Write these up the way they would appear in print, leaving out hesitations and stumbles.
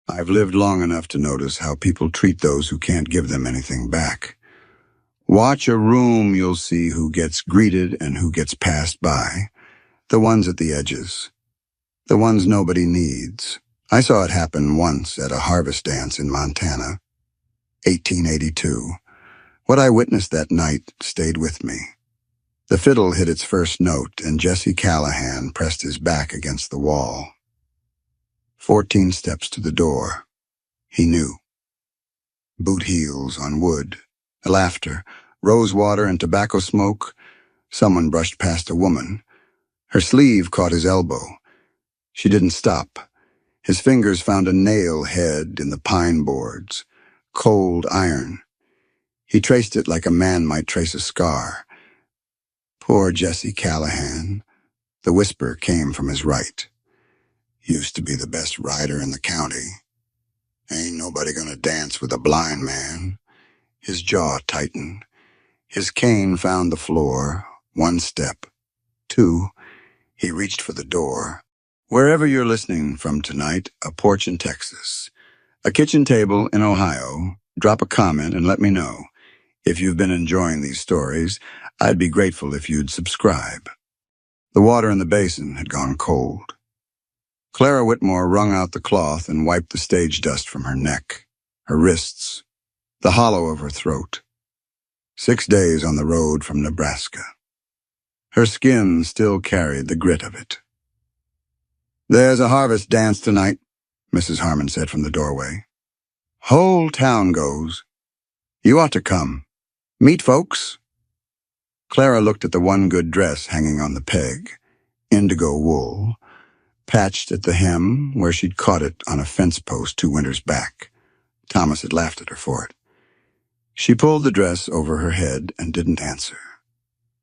I've lived long enough to notice how people treat those who can't give them anything back. Watch a room, you'll see who gets greeted and who gets passed by. The ones at the edges. The ones nobody needs. I saw it happen once at a harvest dance in Montana, 1882. What I witnessed that night stayed with me. The fiddle hit its first note, and Jesse Callahan pressed his back against the wall. 14 steps to the door. He knew. Boot heels on wood. Laughter, rose water and tobacco smoke. Someone brushed past a woman. Her sleeve caught his elbow. She didn't stop. His fingers found a nail head in the pine boards. Cold iron. He traced it like a man might trace a scar. Poor Jesse Callahan. The whisper came from his right. Used to be the best rider in the county. Ain't nobody gonna dance with a blind man. His jaw tightened. His cane found the floor. 1 step. 2. He reached for the door. Wherever you're listening from tonight, a porch in Texas, a kitchen table in Ohio, drop a comment and let me know. If you've been enjoying these stories, I'd be grateful if you'd subscribe. The water in the basin had gone cold. Clara Whitmore wrung out the cloth and wiped the stage dust from her neck, her wrists, the hollow of her throat. 6 days on the road from Nebraska. Her skin still carried the grit of it. "There's a harvest dance tonight," Mrs. Harmon said from the doorway. "Whole town goes. You ought to come. Meet folks." Clara looked at the one good dress hanging on the peg, indigo wool, patched at the hem where she'd caught it on a fence post 2 winters back. Thomas had laughed at her for it. She pulled the dress over her head and didn't answer.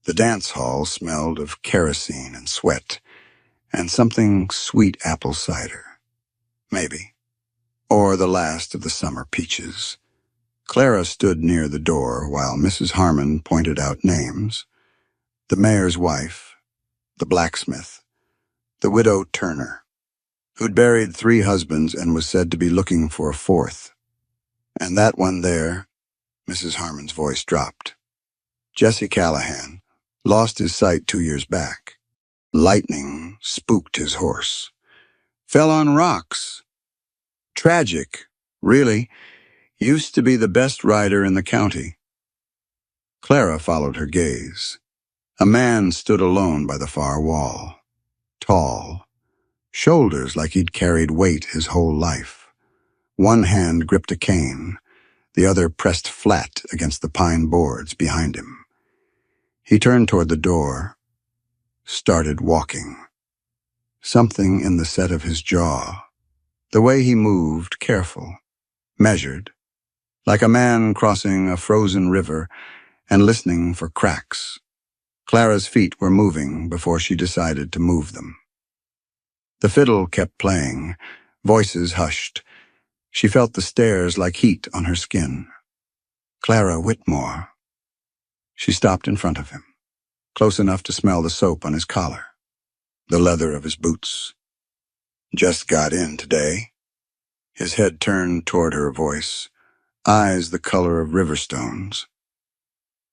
The dance hall smelled of kerosene and sweat, and something sweet apple cider. Maybe. Or the last of the summer peaches. Clara stood near the door while Mrs. Harmon pointed out names. The mayor's wife, the blacksmith, the widow Turner, who'd buried 3 husbands and was said to be looking for a 4th. And that one there, Mrs. Harmon's voice dropped. Jesse Callahan lost his sight 2 years back. Lightning spooked his horse. Fell on rocks. Tragic, really. Used to be the best rider in the county. Clara followed her gaze. A man stood alone by the far wall. Tall. Shoulders like he'd carried weight his whole life. One hand gripped a cane. The other pressed flat against the pine boards behind him. He turned toward the door, started walking. Something in the set of his jaw, the way he moved, careful, measured, like a man crossing a frozen river and listening for cracks. Clara's feet were moving before she decided to move them. The fiddle kept playing, voices hushed. She felt the stairs like heat on her skin. Clara Whitmore. She stopped in front of him, close enough to smell the soap on his collar, the leather of his boots. "Just got in today." His head turned toward her voice, eyes the color of river stones.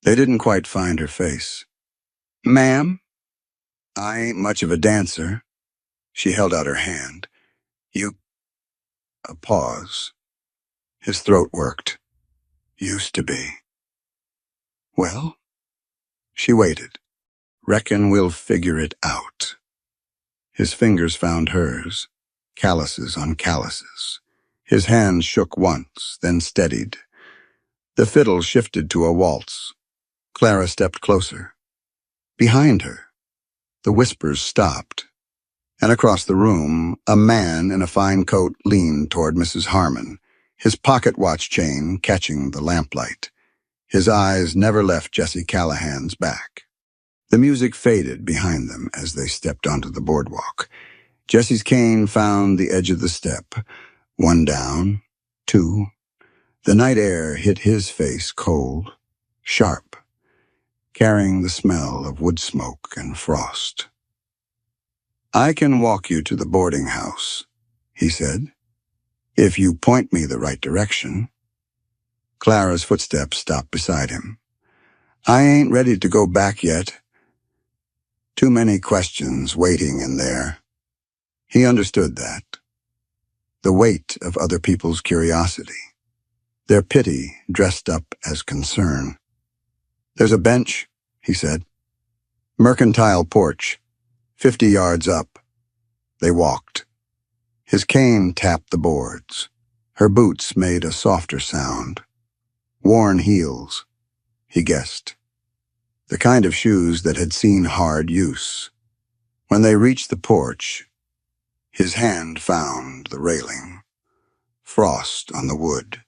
They didn't quite find her face. "Ma'am? I ain't much of a dancer." She held out her hand. "You—" A pause. His throat worked. "Used to be." "Well?" She waited. "Reckon we'll figure it out." His fingers found hers, calluses on calluses. His hand shook once, then steadied. The fiddle shifted to a waltz. Clara stepped closer. Behind her, the whispers stopped, and across the room, a man in a fine coat leaned toward Mrs. Harmon, his pocket watch chain catching the lamplight. His eyes never left Jesse Callahan's back. The music faded behind them as they stepped onto the boardwalk. Jesse's cane found the edge of the step. 1 down, 2. The night air hit his face cold, sharp, carrying the smell of wood smoke and frost. "I can walk you to the boarding house," he said. If you point me the right direction. Clara's footsteps stopped beside him. I ain't ready to go back yet. Too many questions waiting in there. He understood that. The weight of other people's curiosity. Their pity dressed up as concern. There's a bench, he said. Mercantile porch, 50 yards up. They walked. His cane tapped the boards. Her boots made a softer sound. Worn heels, he guessed. The kind of shoes that had seen hard use. When they reached the porch, his hand found the railing. Frost on the wood,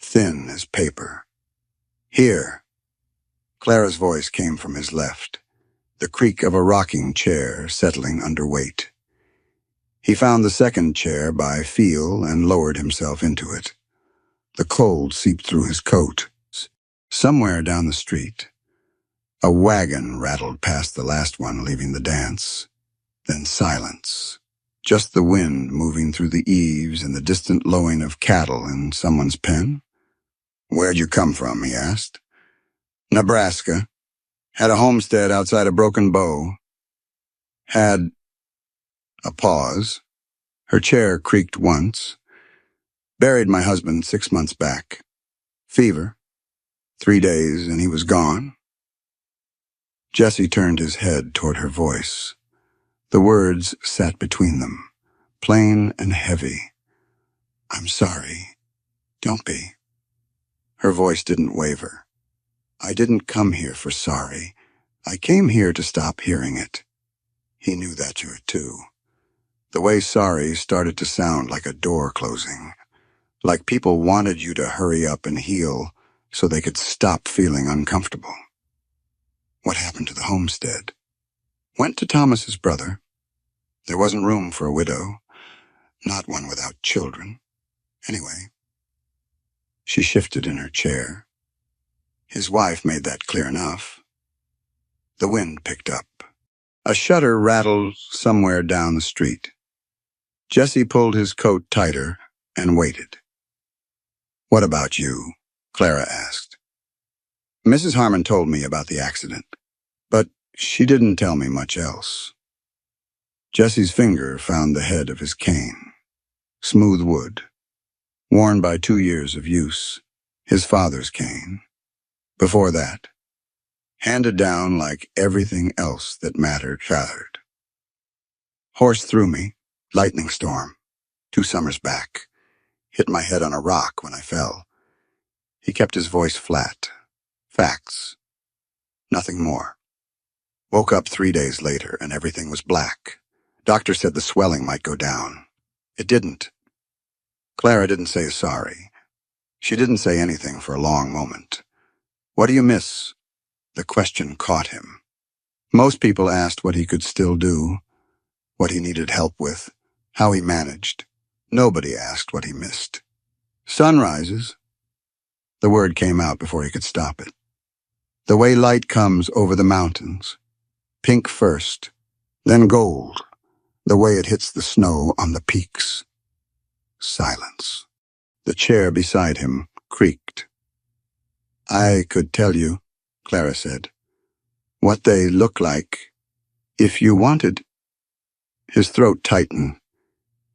thin as paper. Here. Clara's voice came from his left, the creak of a rocking chair settling under weight. He found the second chair by feel and lowered himself into it. The cold seeped through his coat. Somewhere down the street, a wagon rattled past the last one leaving the dance. Then silence. Just the wind moving through the eaves and the distant lowing of cattle in someone's pen. Where'd you come from, he asked. Nebraska. Had a homestead outside of Broken Bow. Had a pause. Her chair creaked once. Buried my husband 6 months back. Fever. 3 days and he was gone. Jesse turned his head toward her voice. The words sat between them, plain and heavy. I'm sorry. Don't be. Her voice didn't waver. I didn't come here for sorry. I came here to stop hearing it. He knew that too. The way sorry started to sound like a door closing, like people wanted you to hurry up and heal so they could stop feeling uncomfortable. What happened to the homestead? Went to Thomas's brother. There wasn't room for a widow, not one without children. Anyway, she shifted in her chair. His wife made that clear enough. The wind picked up. A shutter rattled somewhere down the street. Jesse pulled his coat tighter and waited. What about you? Clara asked. Mrs. Harmon told me about the accident, but she didn't tell me much else. Jesse's finger found the head of his cane. Smooth wood, worn by 2 years of use, his father's cane. Before that, handed down like everything else that mattered. Horse threw me, lightning storm, 2 summers back. Hit my head on a rock when I fell. He kept his voice flat. Facts. Nothing more. Woke up 3 days later and everything was black. Doctor said the swelling might go down. It didn't. Clara didn't say sorry. She didn't say anything for a long moment. What do you miss? The question caught him. Most people asked what he could still do, what he needed help with, how he managed. Nobody asked what he missed. Sunrises. The word came out before he could stop it. The way light comes over the mountains. Pink first, then gold. The way it hits the snow on the peaks. Silence. The chair beside him creaked. I could tell you, Clara said, what they look like, if you wanted. His throat tightened.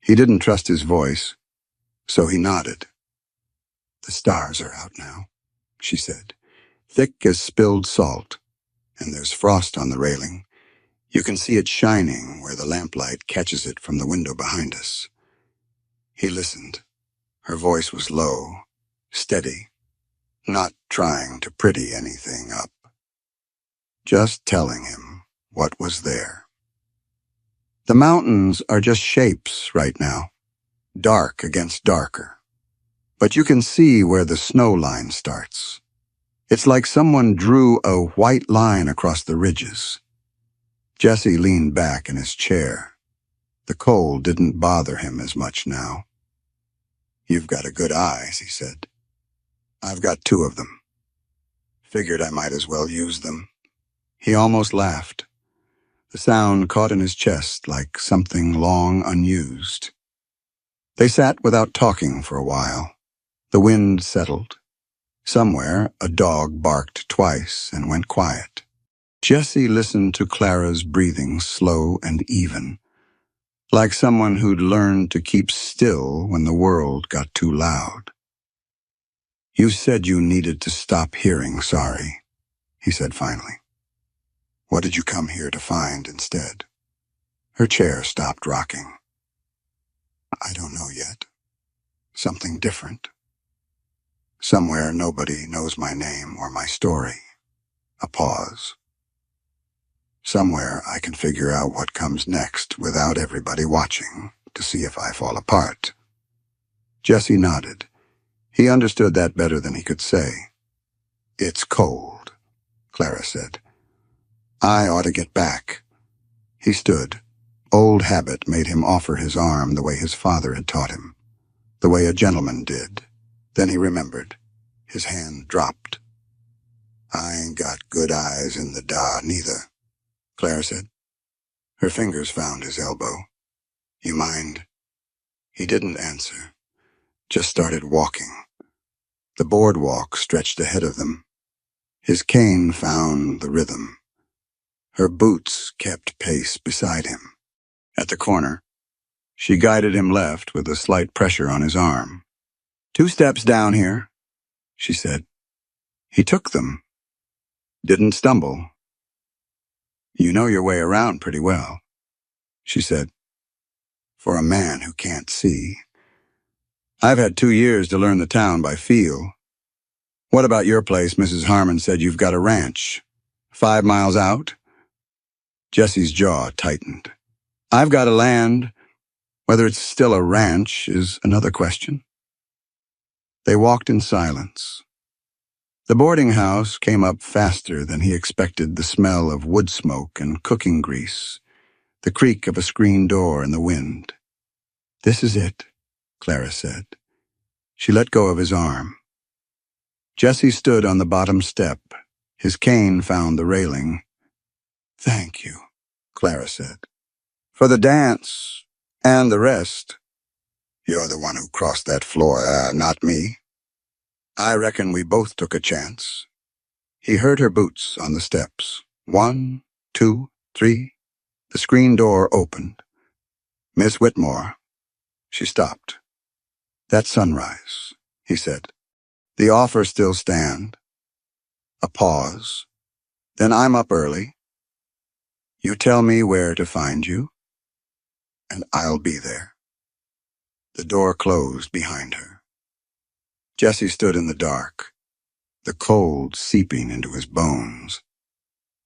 He didn't trust his voice, so he nodded. The stars are out now, she said, thick as spilled salt, and there's frost on the railing. You can see it shining where the lamplight catches it from the window behind us. He listened. Her voice was low, steady, not trying to pretty anything up. Just telling him what was there. The mountains are just shapes right now, dark against darker. But you can see where the snow line starts. It's like someone drew a white line across the ridges. Jesse leaned back in his chair. The cold didn't bother him as much now. You've got a good eye, he said. I've got 2 of them. Figured I might as well use them. He almost laughed. The sound caught in his chest like something long unused. They sat without talking for a while. The wind settled. Somewhere, a dog barked twice and went quiet. Jessie listened to Clara's breathing, slow and even, like someone who'd learned to keep still when the world got too loud. "You said you needed to stop hearing sorry," he said finally. "What did you come here to find instead?" Her chair stopped rocking. "I don't know yet. Something different. Somewhere nobody knows my name or my story." A pause. "Somewhere I can figure out what comes next without everybody watching to see if I fall apart." Jesse nodded. He understood that better than he could say. "It's cold," Clara said. "I ought to get back." He stood. Old habit made him offer his arm the way his father had taught him, the way a gentleman did. Then he remembered. His hand dropped. "I ain't got good eyes in the dah, neither," Clara said. Her fingers found his elbow. "You mind?" He didn't answer, just started walking. The boardwalk stretched ahead of them. His cane found the rhythm. Her boots kept pace beside him. At the corner, she guided him left with a slight pressure on his arm. "2 steps down here," she said. He took them. Didn't stumble. "You know your way around pretty well," she said. "For a man who can't see. I've had 2 years to learn the town by feel. What about your place? Mrs. Harmon said you've got a ranch. 5 miles out?" Jesse's jaw tightened. "I've got a land. Whether it's still a ranch is another question." They walked in silence. The boarding house came up faster than he expected, the smell of wood smoke and cooking grease, the creak of a screen door in the wind. "This is it," Clara said. She let go of his arm. Jesse stood on the bottom step. His cane found the railing. "Thank you," Clara said. "For the dance and the rest." "You're the one who crossed that floor, not me." "I reckon we both took a chance." He heard her boots on the steps. 1, 2, 3. The screen door opened. "Miss Whitmore." She stopped. "That's sunrise," he said. "The offer still stand." A pause. "Then I'm up early. You tell me where to find you, and I'll be there." The door closed behind her. Jesse stood in the dark, the cold seeping into his bones,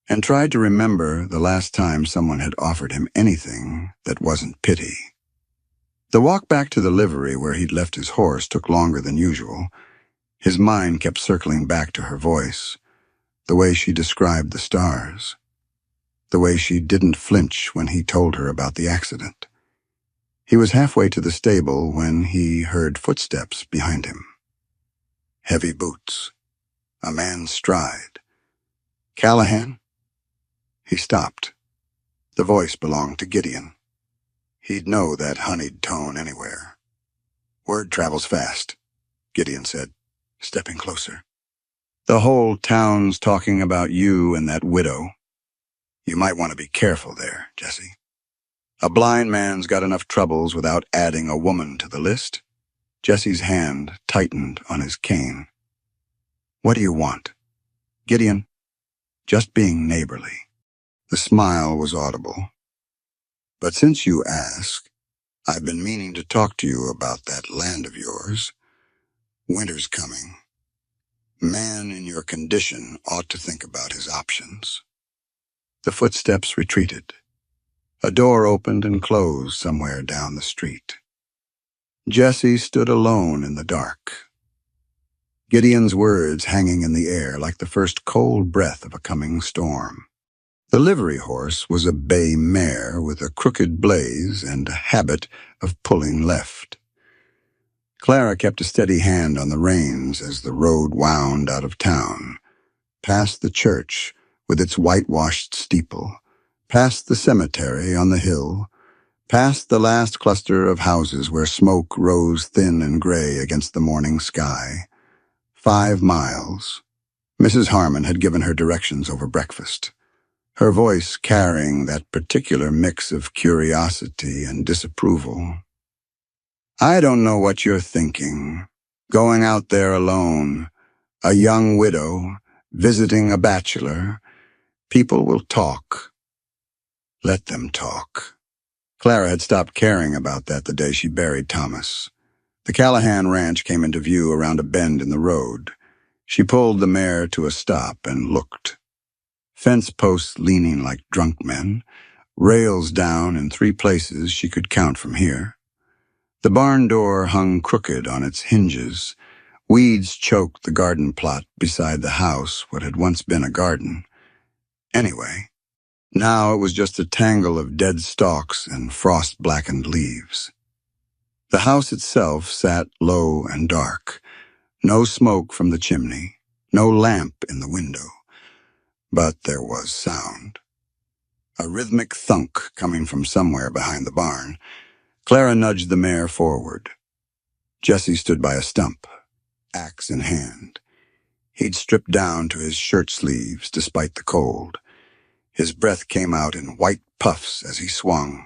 and tried to remember the last time someone had offered him anything that wasn't pity. The walk back to the livery where he'd left his horse took longer than usual. His mind kept circling back to her voice, the way she described the stars, the way she didn't flinch when he told her about the accident. He was halfway to the stable when he heard footsteps behind him. Heavy boots. A man's stride. "Callahan?" He stopped. The voice belonged to Gideon. He'd know that honeyed tone anywhere. "Word travels fast," Gideon said, stepping closer. "The whole town's talking about you and that widow. You might want to be careful there, Jesse. A blind man's got enough troubles without adding a woman to the list." Jesse's hand tightened on his cane. "What do you want?" "Gideon, just being neighborly." The smile was audible. "But since you ask, I've been meaning to talk to you about that land of yours. Winter's coming. Man in your condition ought to think about his options." The footsteps retreated. A door opened and closed somewhere down the street. Jesse stood alone in the dark, Gideon's words hanging in the air like the first cold breath of a coming storm. The livery horse was a bay mare with a crooked blaze and a habit of pulling left. Clara kept a steady hand on the reins as the road wound out of town, past the church with its whitewashed steeple, past the cemetery on the hill, Past the last cluster of houses where smoke rose thin and gray against the morning sky. 5 miles. Mrs. Harmon had given her directions over breakfast, her voice carrying that particular mix of curiosity and disapproval. I don't know what you're thinking. Going out there alone, a young widow, visiting a bachelor. People will talk. Let them talk. Clara had stopped caring about that the day she buried Thomas. The Callahan ranch came into view around a bend in the road. She pulled the mare to a stop and looked. Fence posts leaning like drunk men, rails down in 3 places she could count from here. The barn door hung crooked on its hinges. Weeds choked the garden plot beside the house, what had once been a garden. Anyway, now it was just a tangle of dead stalks and frost-blackened leaves. The house itself sat low and dark. No smoke from the chimney, no lamp in the window. But there was sound. A rhythmic thunk coming from somewhere behind the barn. Clara nudged the mare forward. Jesse stood by a stump, axe in hand. He'd stripped down to his shirt sleeves despite the cold. His breath came out in white puffs as he swung.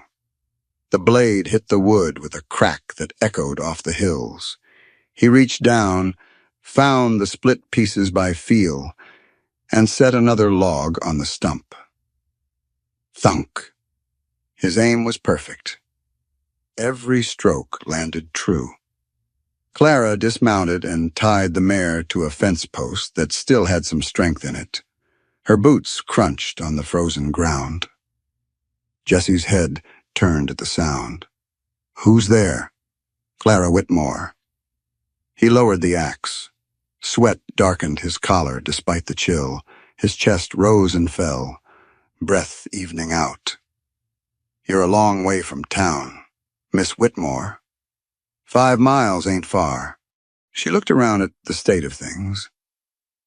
The blade hit the wood with a crack that echoed off the hills. He reached down, found the split pieces by feel, and set another log on the stump. Thunk. His aim was perfect. Every stroke landed true. Clara dismounted and tied the mare to a fence post that still had some strength in it. Her boots crunched on the frozen ground. Jesse's head turned at the sound. Who's there? Clara Whitmore. He lowered the axe. Sweat darkened his collar despite the chill. His chest rose and fell, breath evening out. You're a long way from town. Miss Whitmore. 5 miles ain't far. She looked around at the state of things.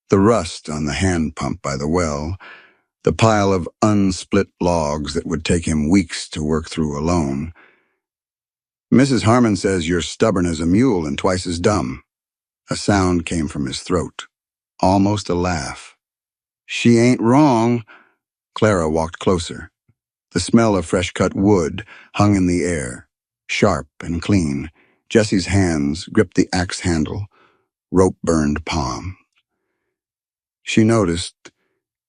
The rust on the hand pump by the well, the pile of unsplit logs that would take him weeks to work through alone. Mrs. Harmon says you're stubborn as a mule and twice as dumb. A sound came from his throat, almost a laugh. She ain't wrong. Clara walked closer. The smell of fresh-cut wood hung in the air, sharp and clean. Jesse's hands gripped the axe handle, rope-burned palm. She noticed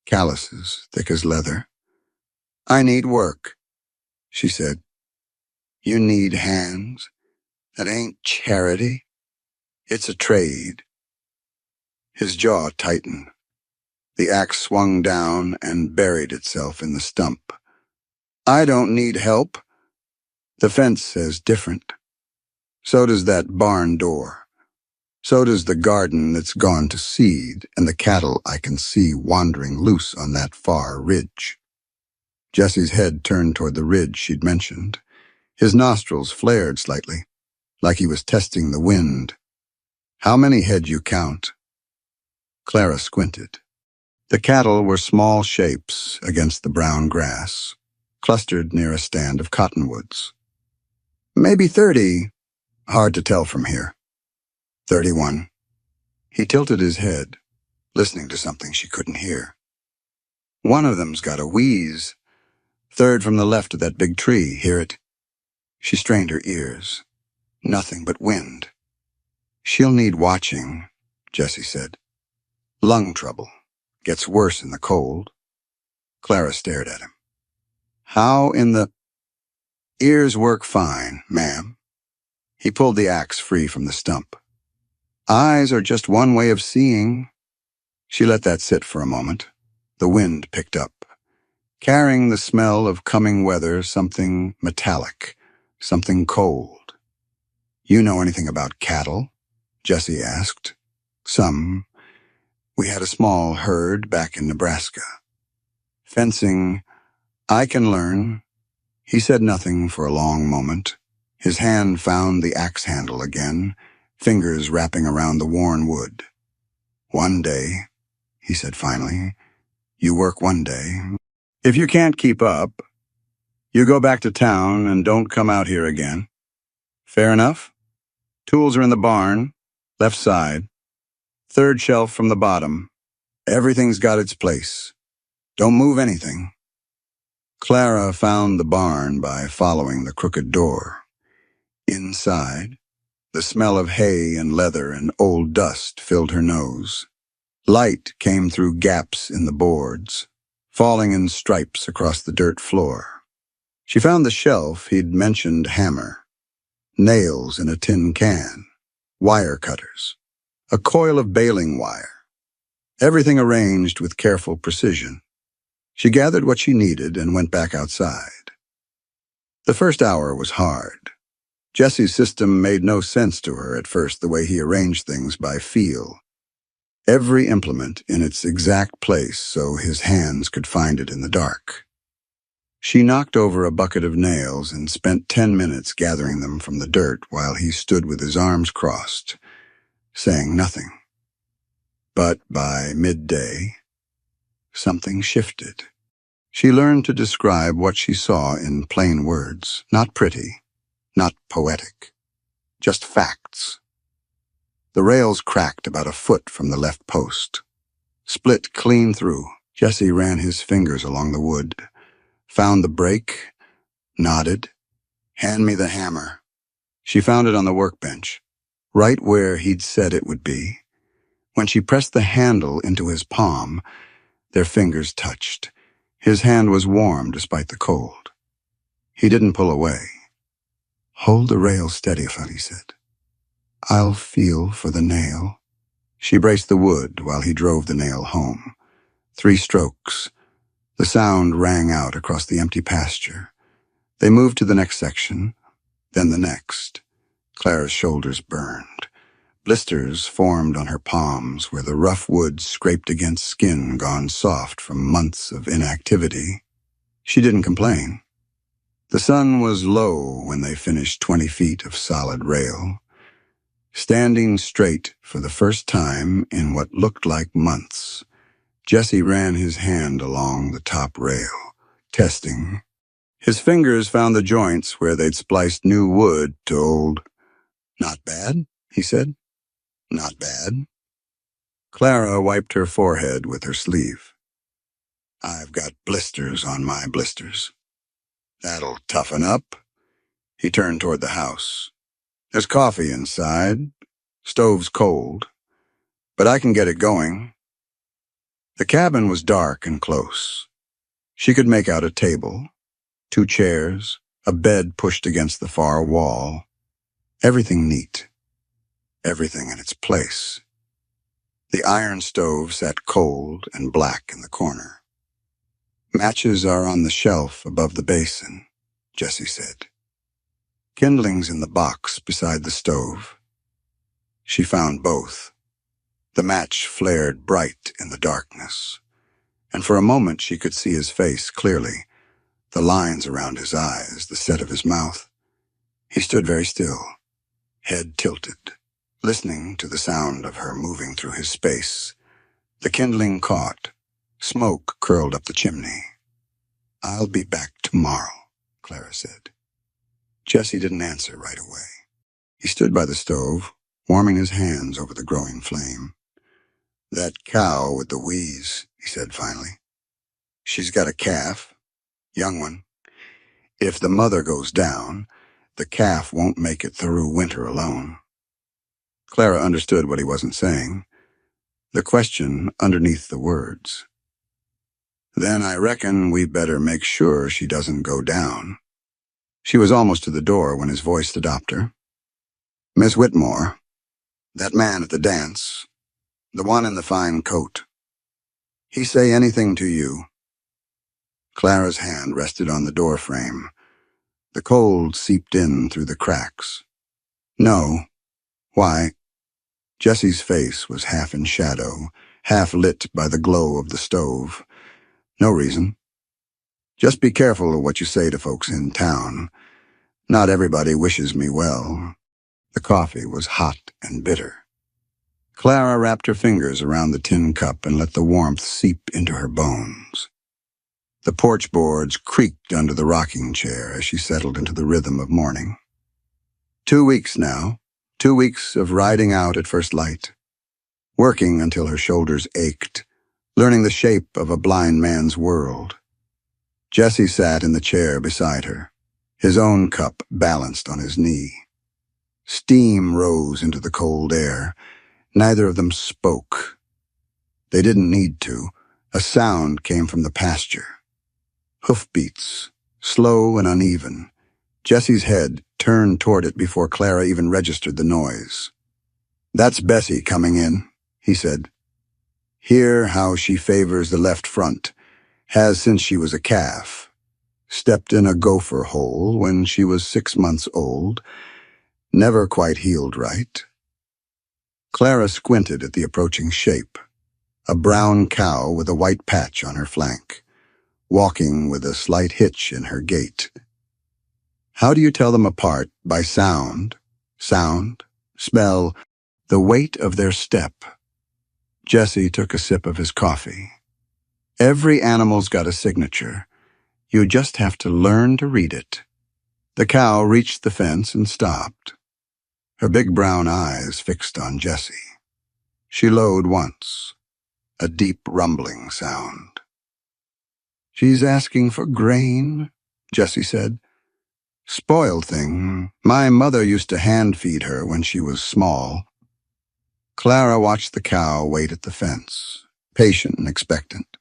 calluses thick as leather. I need work, she said. You need hands. That ain't charity. It's a trade. His jaw tightened. The axe swung down and buried itself in the stump. I don't need help. The fence says different. So does that barn door. So does the garden that's gone to seed and the cattle I can see wandering loose on that far ridge. Jesse's head turned toward the ridge she'd mentioned. His nostrils flared slightly, like he was testing the wind. How many head you count? Clara squinted. The cattle were small shapes against the brown grass, clustered near a stand of cottonwoods. Maybe 30. Hard to tell from here. 31. He tilted his head, listening to something she couldn't hear. One of them's got a wheeze. 3rd from the left of that big tree. Hear it? She strained her ears. Nothing but wind. She'll need watching, Jesse said. Lung trouble. Gets worse in the cold. Clara stared at him. How in the... Ears work fine, ma'am. He pulled the axe free from the stump. Eyes are just one way of seeing. She let that sit for a moment. The wind picked up, carrying the smell of coming weather, something metallic, something cold. You know anything about cattle? Jesse asked. Some. We had a small herd back in Nebraska. Fencing, I can learn. He said nothing for a long moment. His hand found the axe handle again, fingers wrapping around the worn wood. One day, he said finally, you work one day. If you can't keep up, You go back to town and don't come out here again. Fair enough? Tools are in the barn, left side, third shelf from the bottom. Everything's got its place. Don't move anything. Clara found the barn by following the crooked door. Inside, the smell of hay and leather and old dust filled her nose. Light came through gaps in the boards, falling in stripes across the dirt floor. She found the shelf he'd mentioned hammer, nails in a tin can, wire cutters, a coil of baling wire. Everything arranged with careful precision. She gathered what she needed and went back outside. The first hour was hard. Jesse's system made no sense to her at first, the way he arranged things by feel. Every implement in its exact place so his hands could find it in the dark. She knocked over a bucket of nails and spent 10 minutes gathering them from the dirt while he stood with his arms crossed, saying nothing. But by midday, something shifted. She learned to describe what she saw in plain words, not pretty, not poetic, just facts. The rails cracked about a foot from the left post. Split clean through. Jesse ran his fingers along the wood, found the break, nodded. "Hand me the hammer." She found it on the workbench, right where he'd said it would be. When she pressed the handle into his palm, their fingers touched. His hand was warm despite the cold. He didn't pull away. "Hold the rail steady," he said. "I'll feel for the nail." She braced the wood while he drove the nail home. 3 strokes. The sound rang out across the empty pasture. They moved to the next section, then the next. Clara's shoulders burned. Blisters formed on her palms where the rough wood scraped against skin gone soft from months of inactivity. She didn't complain. The sun was low when they finished 20 feet of solid rail. Standing straight for the first time in what looked like months, Jesse ran his hand along the top rail, testing. His fingers found the joints where they'd spliced new wood to old. "Not bad," he said. "Not bad." Clara wiped her forehead with her sleeve. "I've got blisters on my blisters." "That'll toughen up." He turned toward the house. "There's coffee inside. Stove's cold. But I can get it going." The cabin was dark and close. She could make out a table, 2 chairs, a bed pushed against the far wall. Everything neat. Everything in its place. The iron stove sat cold and black in the corner. "Matches are on the shelf above the basin," Jesse said. "Kindling's in the box beside the stove." She found both. The match flared bright in the darkness, and for a moment she could see his face clearly, the lines around his eyes, the set of his mouth. He stood very still, head tilted, listening to the sound of her moving through his space. The kindling caught. Smoke curled up the chimney. "I'll be back tomorrow," Clara said. Jesse didn't answer right away. He stood by the stove, warming his hands over the growing flame. "That cow with the wheeze," he said finally. "She's got a calf, young one. If the mother goes down, the calf won't make it through winter alone." Clara understood what he wasn't saying, the question underneath the words. "Then I reckon we better make sure she doesn't go down." She was almost to the door when his voice stopped her. "Miss Whitmore, that man at the dance, the one in the fine coat, he say anything to you?" Clara's hand rested on the door frame. The cold seeped in through the cracks. "No. Why?" Jesse's face was half in shadow, half lit by the glow of the stove. "No reason. Just be careful of what you say to folks in town. Not everybody wishes me well." The coffee was hot and bitter. Clara wrapped her fingers around the tin cup and let the warmth seep into her bones. The porch boards creaked under the rocking chair as she settled into the rhythm of morning. 2 weeks now, 2 weeks of riding out at first light, working until her shoulders ached, learning the shape of a blind man's world. Jesse sat in the chair beside her, his own cup balanced on his knee. Steam rose into the cold air. Neither of them spoke. They didn't need to. A sound came from the pasture. Hoofbeats, slow and uneven. Jesse's head turned toward it before Clara even registered the noise. "That's Bessie coming in," he said. "Hear how she favors the left front. Has since she was a calf. Stepped in a gopher hole when she was 6 months old. Never quite healed right." Clara squinted at the approaching shape. A brown cow with a white patch on her flank, walking with a slight hitch in her gait. How do you tell them apart? By sound, smell, the weight of their step. Jesse took a sip of his coffee. Every animal's got a signature. You just have to learn to read it. The cow reached the fence and stopped, her big brown eyes fixed on Jesse. She lowed once, a deep rumbling sound. "She's asking for grain," Jesse said. "Spoiled thing. My mother used to hand-feed her when she was small." Clara watched the cow wait at the fence, patient and expectant.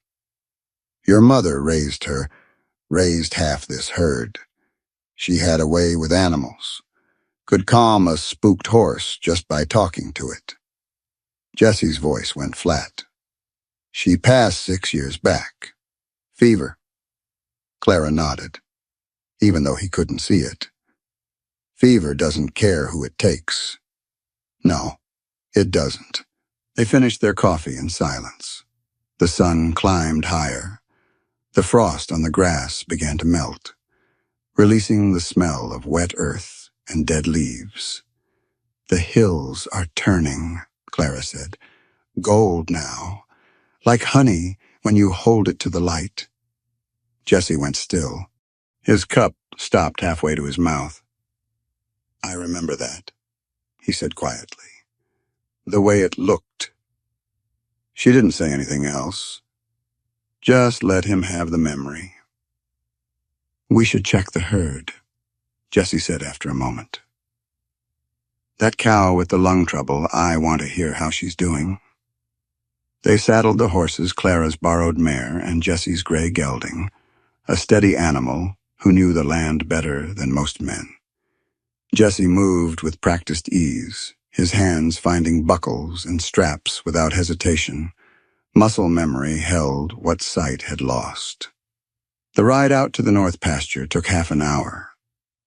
"Your mother raised her, raised half this herd. She had a way with animals. Could calm a spooked horse just by talking to it." Jesse's voice went flat. "She passed 6 years back. Fever." Clara nodded, even though he couldn't see it. "Fever doesn't care who it takes." "No, it doesn't." They finished their coffee in silence. The sun climbed higher. The frost on the grass began to melt, releasing the smell of wet earth and dead leaves. "The hills are turning," Clara said. "Gold now, like honey when you hold it to the light." Jesse went still. His cup stopped halfway to his mouth. "I remember that," he said quietly. "The way it looked." She didn't say anything else. Just let him have the memory. "We should check the herd," Jesse said after a moment. "That cow with the lung trouble, I want to hear how she's doing." They saddled the horses, Clara's borrowed mare and Jesse's gray gelding, a steady animal who knew the land better than most men. Jesse moved with practiced ease, his hands finding buckles and straps without hesitation. Muscle memory held what sight had lost. The ride out to the north pasture took half an hour.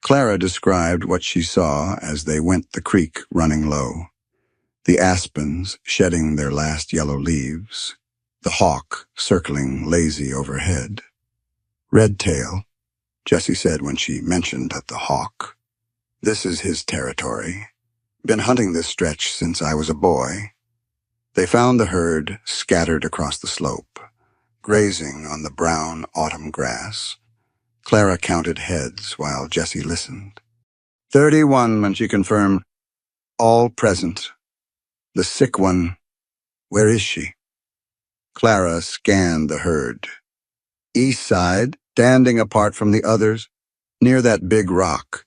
Clara described what she saw as they went the creek running low. The aspens shedding their last yellow leaves, the hawk circling lazy overhead. "Redtail," Jessie said when she mentioned the hawk. "This is his territory. Been hunting this stretch since I was a boy." They found the herd scattered across the slope, grazing on the brown autumn grass. Clara counted heads while Jessie listened. 31, when she confirmed. All present. The sick one, where is she? Clara scanned the herd. East side, standing apart from the others, near that big rock.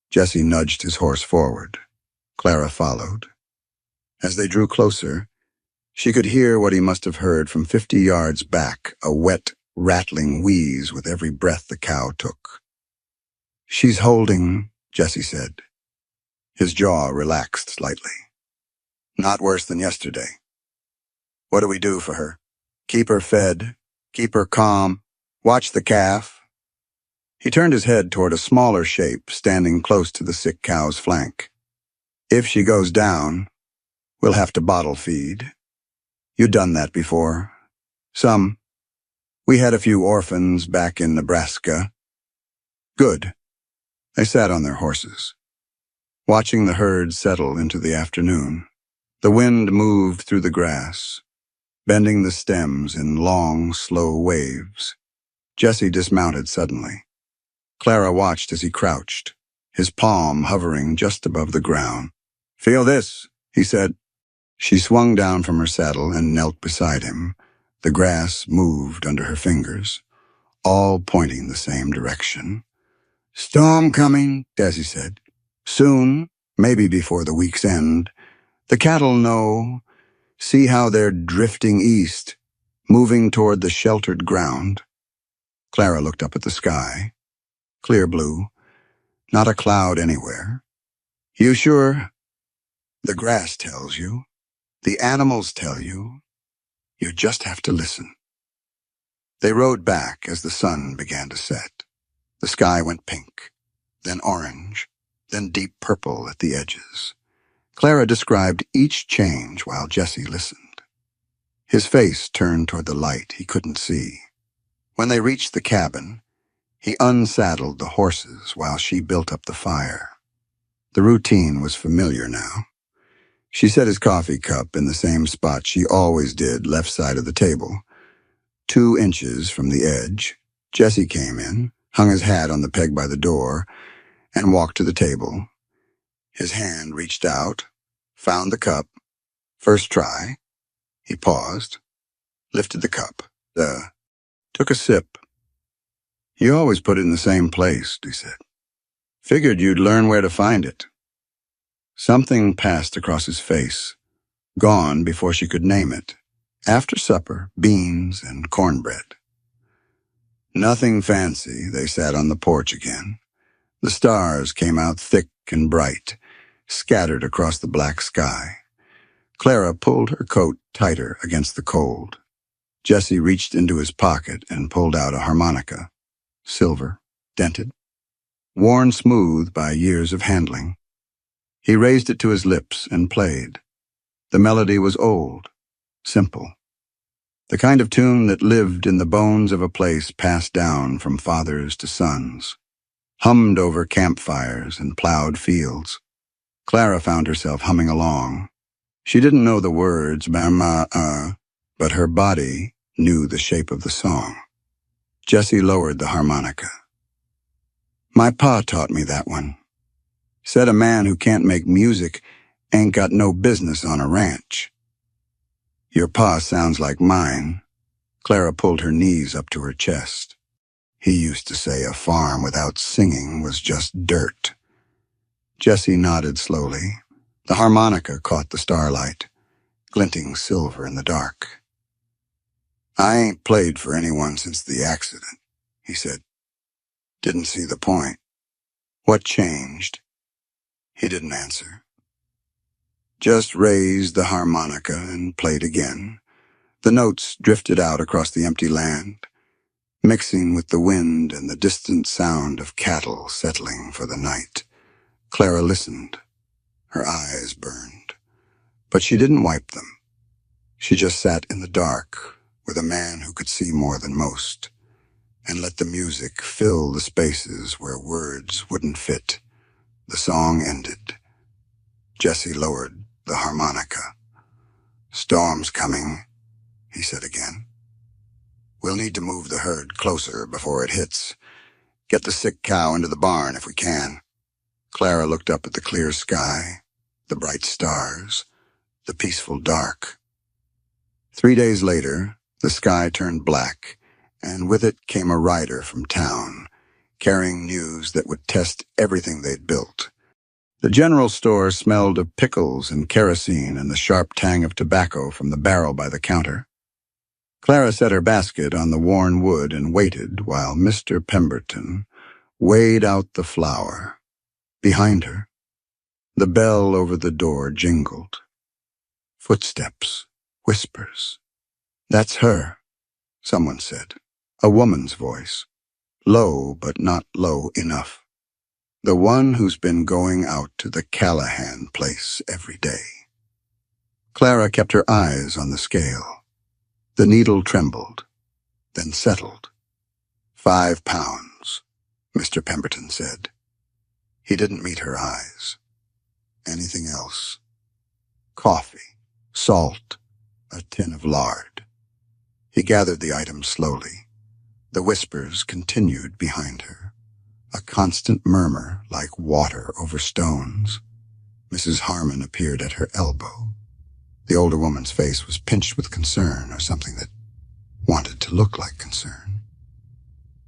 Jesse nudged his horse forward. Clara followed. As they drew closer, she could hear what he must have heard from 50 yards back, a wet, rattling wheeze with every breath the cow took. "She's holding," Jesse said. His jaw relaxed slightly. "Not worse than yesterday. What do we do for her? Keep her fed, keep her calm, watch the calf." He turned his head toward a smaller shape standing close to the sick cow's flank. "If she goes down, we'll have to bottle feed. You've done that before." "Some. We had a few orphans back in Nebraska." "Good." They sat on their horses, watching the herd settle into the afternoon. The wind moved through the grass, bending the stems in long, slow waves. Jesse dismounted suddenly. Clara watched as he crouched, his palm hovering just above the ground. "Feel this," he said. She swung down from her saddle and knelt beside him. The grass moved under her fingers, all pointing the same direction. "Storm coming," Desi said. "Soon, maybe before the week's end. The cattle know. See how they're drifting east, moving toward the sheltered ground." Clara looked up at the sky. Clear blue. Not a cloud anywhere. "You sure?" "The grass tells you. The animals tell you. You just have to listen." They rode back as the sun began to set. The sky went pink, then orange, then deep purple at the edges. Clara described each change while Jesse listened. His face turned toward the light he couldn't see. When they reached the cabin, he unsaddled the horses while she built up the fire. The routine was familiar now. She set his coffee cup in the same spot she always did, left side of the table. 2 inches from the edge, Jesse came in, hung his hat on the peg by the door, and walked to the table. His hand reached out, found the cup. First try. He paused, lifted the cup, took a sip. "You always put it in the same place," he said. "Figured you'd learn where to find it." Something passed across his face, gone before she could name it. After supper, beans and cornbread. Nothing fancy. They sat on the porch again. The stars came out thick and bright, scattered across the black sky. Clara pulled her coat tighter against the cold. Jesse reached into his pocket and pulled out a harmonica. Silver, dented, worn smooth by years of handling. He raised it to his lips and played. The melody was old, simple. The kind of tune that lived in the bones of a place passed down from fathers to sons, hummed over campfires and plowed fields. Clara found herself humming along. She didn't know the words, but her body knew the shape of the song. Jesse lowered the harmonica. "My pa taught me that one. Said a man who can't make music ain't got no business on a ranch." "Your pa sounds like mine." Clara pulled her knees up to her chest. "He used to say a farm without singing was just dirt." Jesse nodded slowly. The harmonica caught the starlight, glinting silver in the dark. "I ain't played for anyone since the accident," he said. "Didn't see the point." "What changed?" He didn't answer. Just raised the harmonica and played again. The notes drifted out across the empty land, mixing with the wind and the distant sound of cattle settling for the night. Clara listened. Her eyes burned, but she didn't wipe them. She just sat in the dark with a man who could see more than most, and let the music fill the spaces where words wouldn't fit. The song ended. Jesse lowered the harmonica. "Storm's coming," he said again. "We'll need to move the herd closer before it hits. Get the sick cow into the barn if we can." Clara looked up at the clear sky, the bright stars, the peaceful dark. 3 days later, the sky turned black, and with it came a rider from town, carrying news that would test everything they'd built. The general store smelled of pickles and kerosene and the sharp tang of tobacco from the barrel by the counter. Clara set her basket on the worn wood and waited while Mr. Pemberton weighed out the flour. Behind her, the bell over the door jingled. Footsteps, whispers. "That's her," someone said. A woman's voice. Low, but not low enough. "The one who's been going out to the Callahan place every day." Clara kept her eyes on the scale. The needle trembled, then settled. 5 pounds, Mr. Pemberton said. He didn't meet her eyes. Anything else? Coffee, salt, a tin of lard. He gathered the items slowly. The whispers continued behind her, a constant murmur like water over stones. Mrs. Harmon appeared at her elbow. The older woman's face was pinched with concern, or something that wanted to look like concern.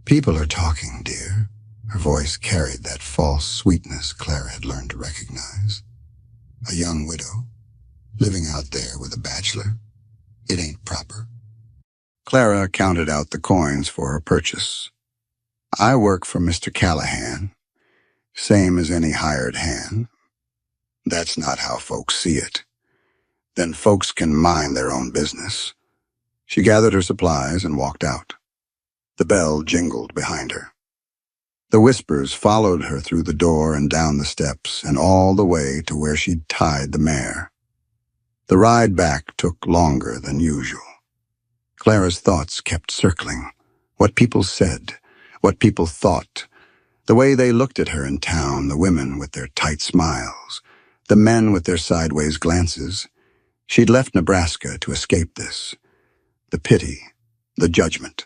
"People are talking, dear." Her voice carried that false sweetness Clara had learned to recognize. "A young widow, living out there with a bachelor. It ain't proper." Clara counted out the coins for her purchase. "I work for Mr. Callahan, same as any hired hand. That's not how folks see it. Then folks can mind their own business." She gathered her supplies and walked out. The bell jingled behind her. The whispers followed her through the door and down the steps and all the way to where she'd tied the mare. The ride back took longer than usual. Clara's thoughts kept circling. What people said, what people thought, the way they looked at her in town, the women with their tight smiles, the men with their sideways glances. She'd left Nebraska to escape this. The pity, the judgment,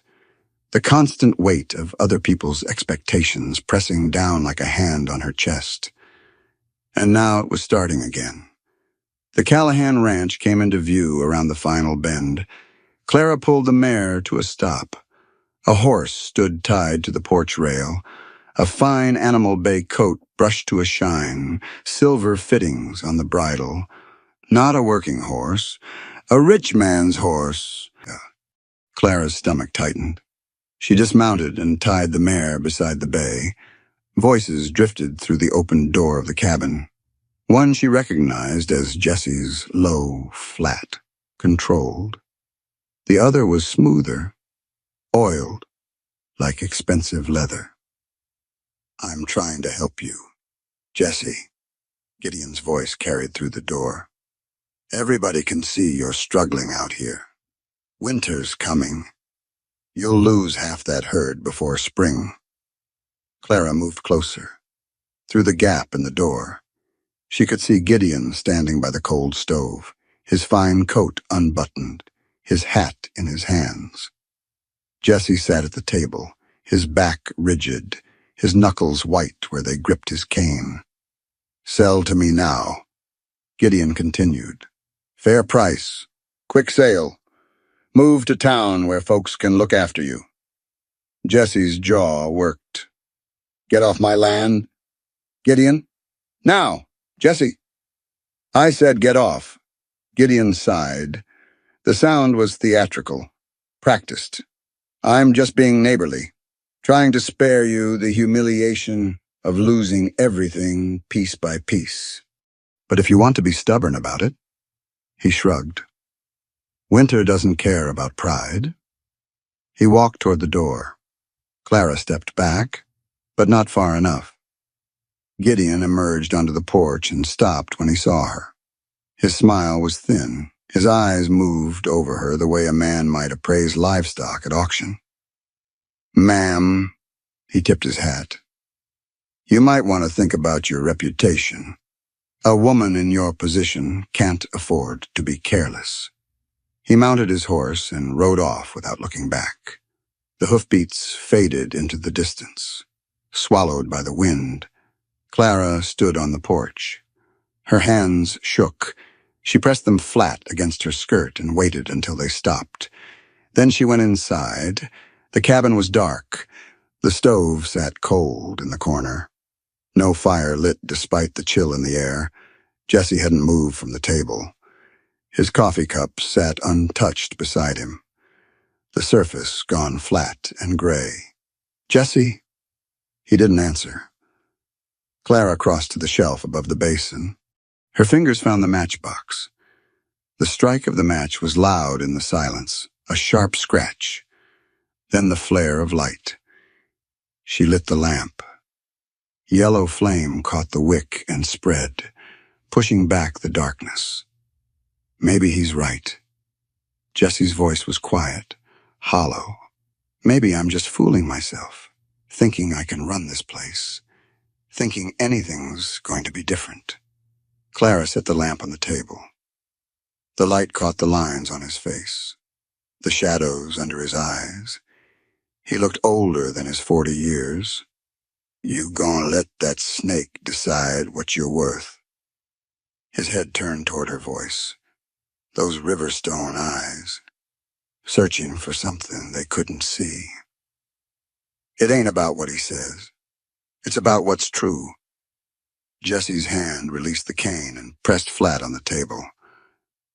the constant weight of other people's expectations pressing down like a hand on her chest. And now it was starting again. The Callahan ranch came into view around the final bend. Clara pulled the mare to a stop. A horse stood tied to the porch rail, a fine animal bay coat brushed to a shine, silver fittings on the bridle. Not a working horse, a rich man's horse. Clara's stomach tightened. She dismounted and tied the mare beside the bay. Voices drifted through the open door of the cabin. One she recognized as Jessie's, low, flat, controlled. The other was smoother, oiled, like expensive leather. "I'm trying to help you, Jessie," Gideon's voice carried through the door. "Everybody can see you're struggling out here. Winter's coming. You'll lose half that herd before spring." Clara moved closer. Through the gap in the door, she could see Gideon standing by the cold stove, his fine coat unbuttoned, his hat in his hands. Jessie sat at the table, his back rigid, his knuckles white where they gripped his cane. "Sell to me now," Gideon continued. "Fair price. Quick sale. Move to town where folks can look after you." Jessie's jaw worked. "Get off my land, Gideon? Now, Jessie." "I said get off." Gideon sighed. The sound was theatrical, practiced. "I'm just being neighborly, trying to spare you the humiliation of losing everything piece by piece. But if you want to be stubborn about it," he shrugged. "Winter doesn't care about pride." He walked toward the door. Clara stepped back, but not far enough. Gideon emerged onto the porch and stopped when he saw her. His smile was thin. His eyes moved over her the way a man might appraise livestock at auction. "Ma'am," he tipped his hat, "you might want to think about your reputation. A woman in your position can't afford to be careless." He mounted his horse and rode off without looking back. The hoofbeats faded into the distance, swallowed by the wind. Clara stood on the porch. Her hands shook. She pressed them flat against her skirt and waited until they stopped. Then she went inside. The cabin was dark. The stove sat cold in the corner. No fire lit despite the chill in the air. Jessie hadn't moved from the table. His coffee cup sat untouched beside him, the surface gone flat and gray. "Jessie?" He didn't answer. Clara crossed to the shelf above the basin. Her fingers found the matchbox. The strike of the match was loud in the silence, a sharp scratch, then the flare of light. She lit the lamp. Yellow flame caught the wick and spread, pushing back the darkness. Maybe he's right. Jessie's voice was quiet, hollow. Maybe I'm just fooling myself, thinking I can run this place, thinking anything's going to be different. Clara set the lamp on the table. The light caught the lines on his face, the shadows under his eyes. He looked older than his 40 years. You gonna let that snake decide what you're worth? His head turned toward her voice. Those riverstone eyes, searching for something they couldn't see. It ain't about what he says. It's about what's true. Jesse's hand released the cane and pressed flat on the table.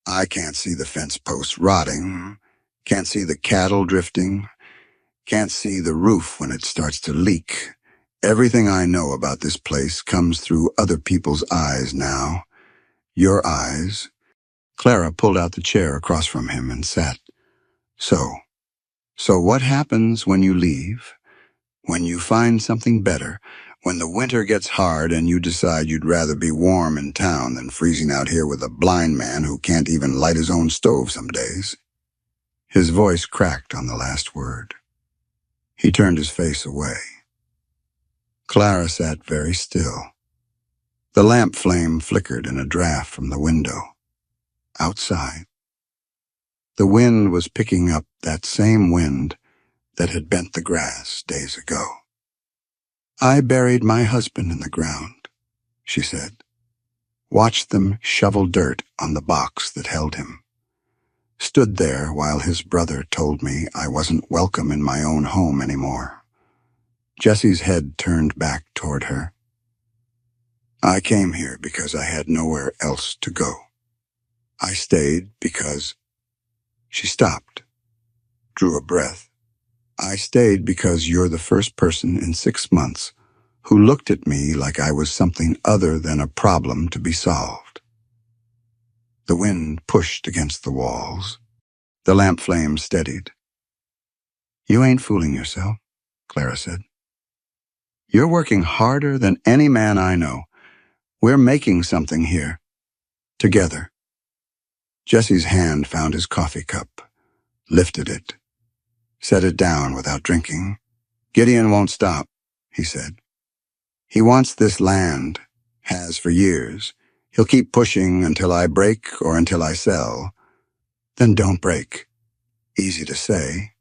I can't see the fence posts rotting, can't see the cattle drifting, can't see the roof when it starts to leak. Everything I know about this place comes through other people's eyes now. Your eyes. Clara pulled out the chair across from him and sat. So what happens when you leave? When you find something better? When the winter gets hard and you decide you'd rather be warm in town than freezing out here with a blind man who can't even light his own stove some days? His voice cracked on the last word. He turned his face away. Clara sat very still. The lamp flame flickered in a draft from the window. Outside, the wind was picking up that same wind that had bent the grass days ago. I buried my husband in the ground, she said. Watched them shovel dirt on the box that held him. Stood there while his brother told me I wasn't welcome in my own home anymore. Jesse's head turned back toward her. I came here because I had nowhere else to go. I stayed because... She stopped, drew a breath. I stayed because you're the first person in 6 months who looked at me like I was something other than a problem to be solved. The wind pushed against the walls. The lamp flame steadied. You ain't fooling yourself, Clara said. You're working harder than any man I know. We're making something here. Together. Jesse's hand found his coffee cup, lifted it, set it down without drinking. Gideon won't stop, he said. He wants this land, has for years. He'll keep pushing until I break or until I sell. Then don't break. Easy to say.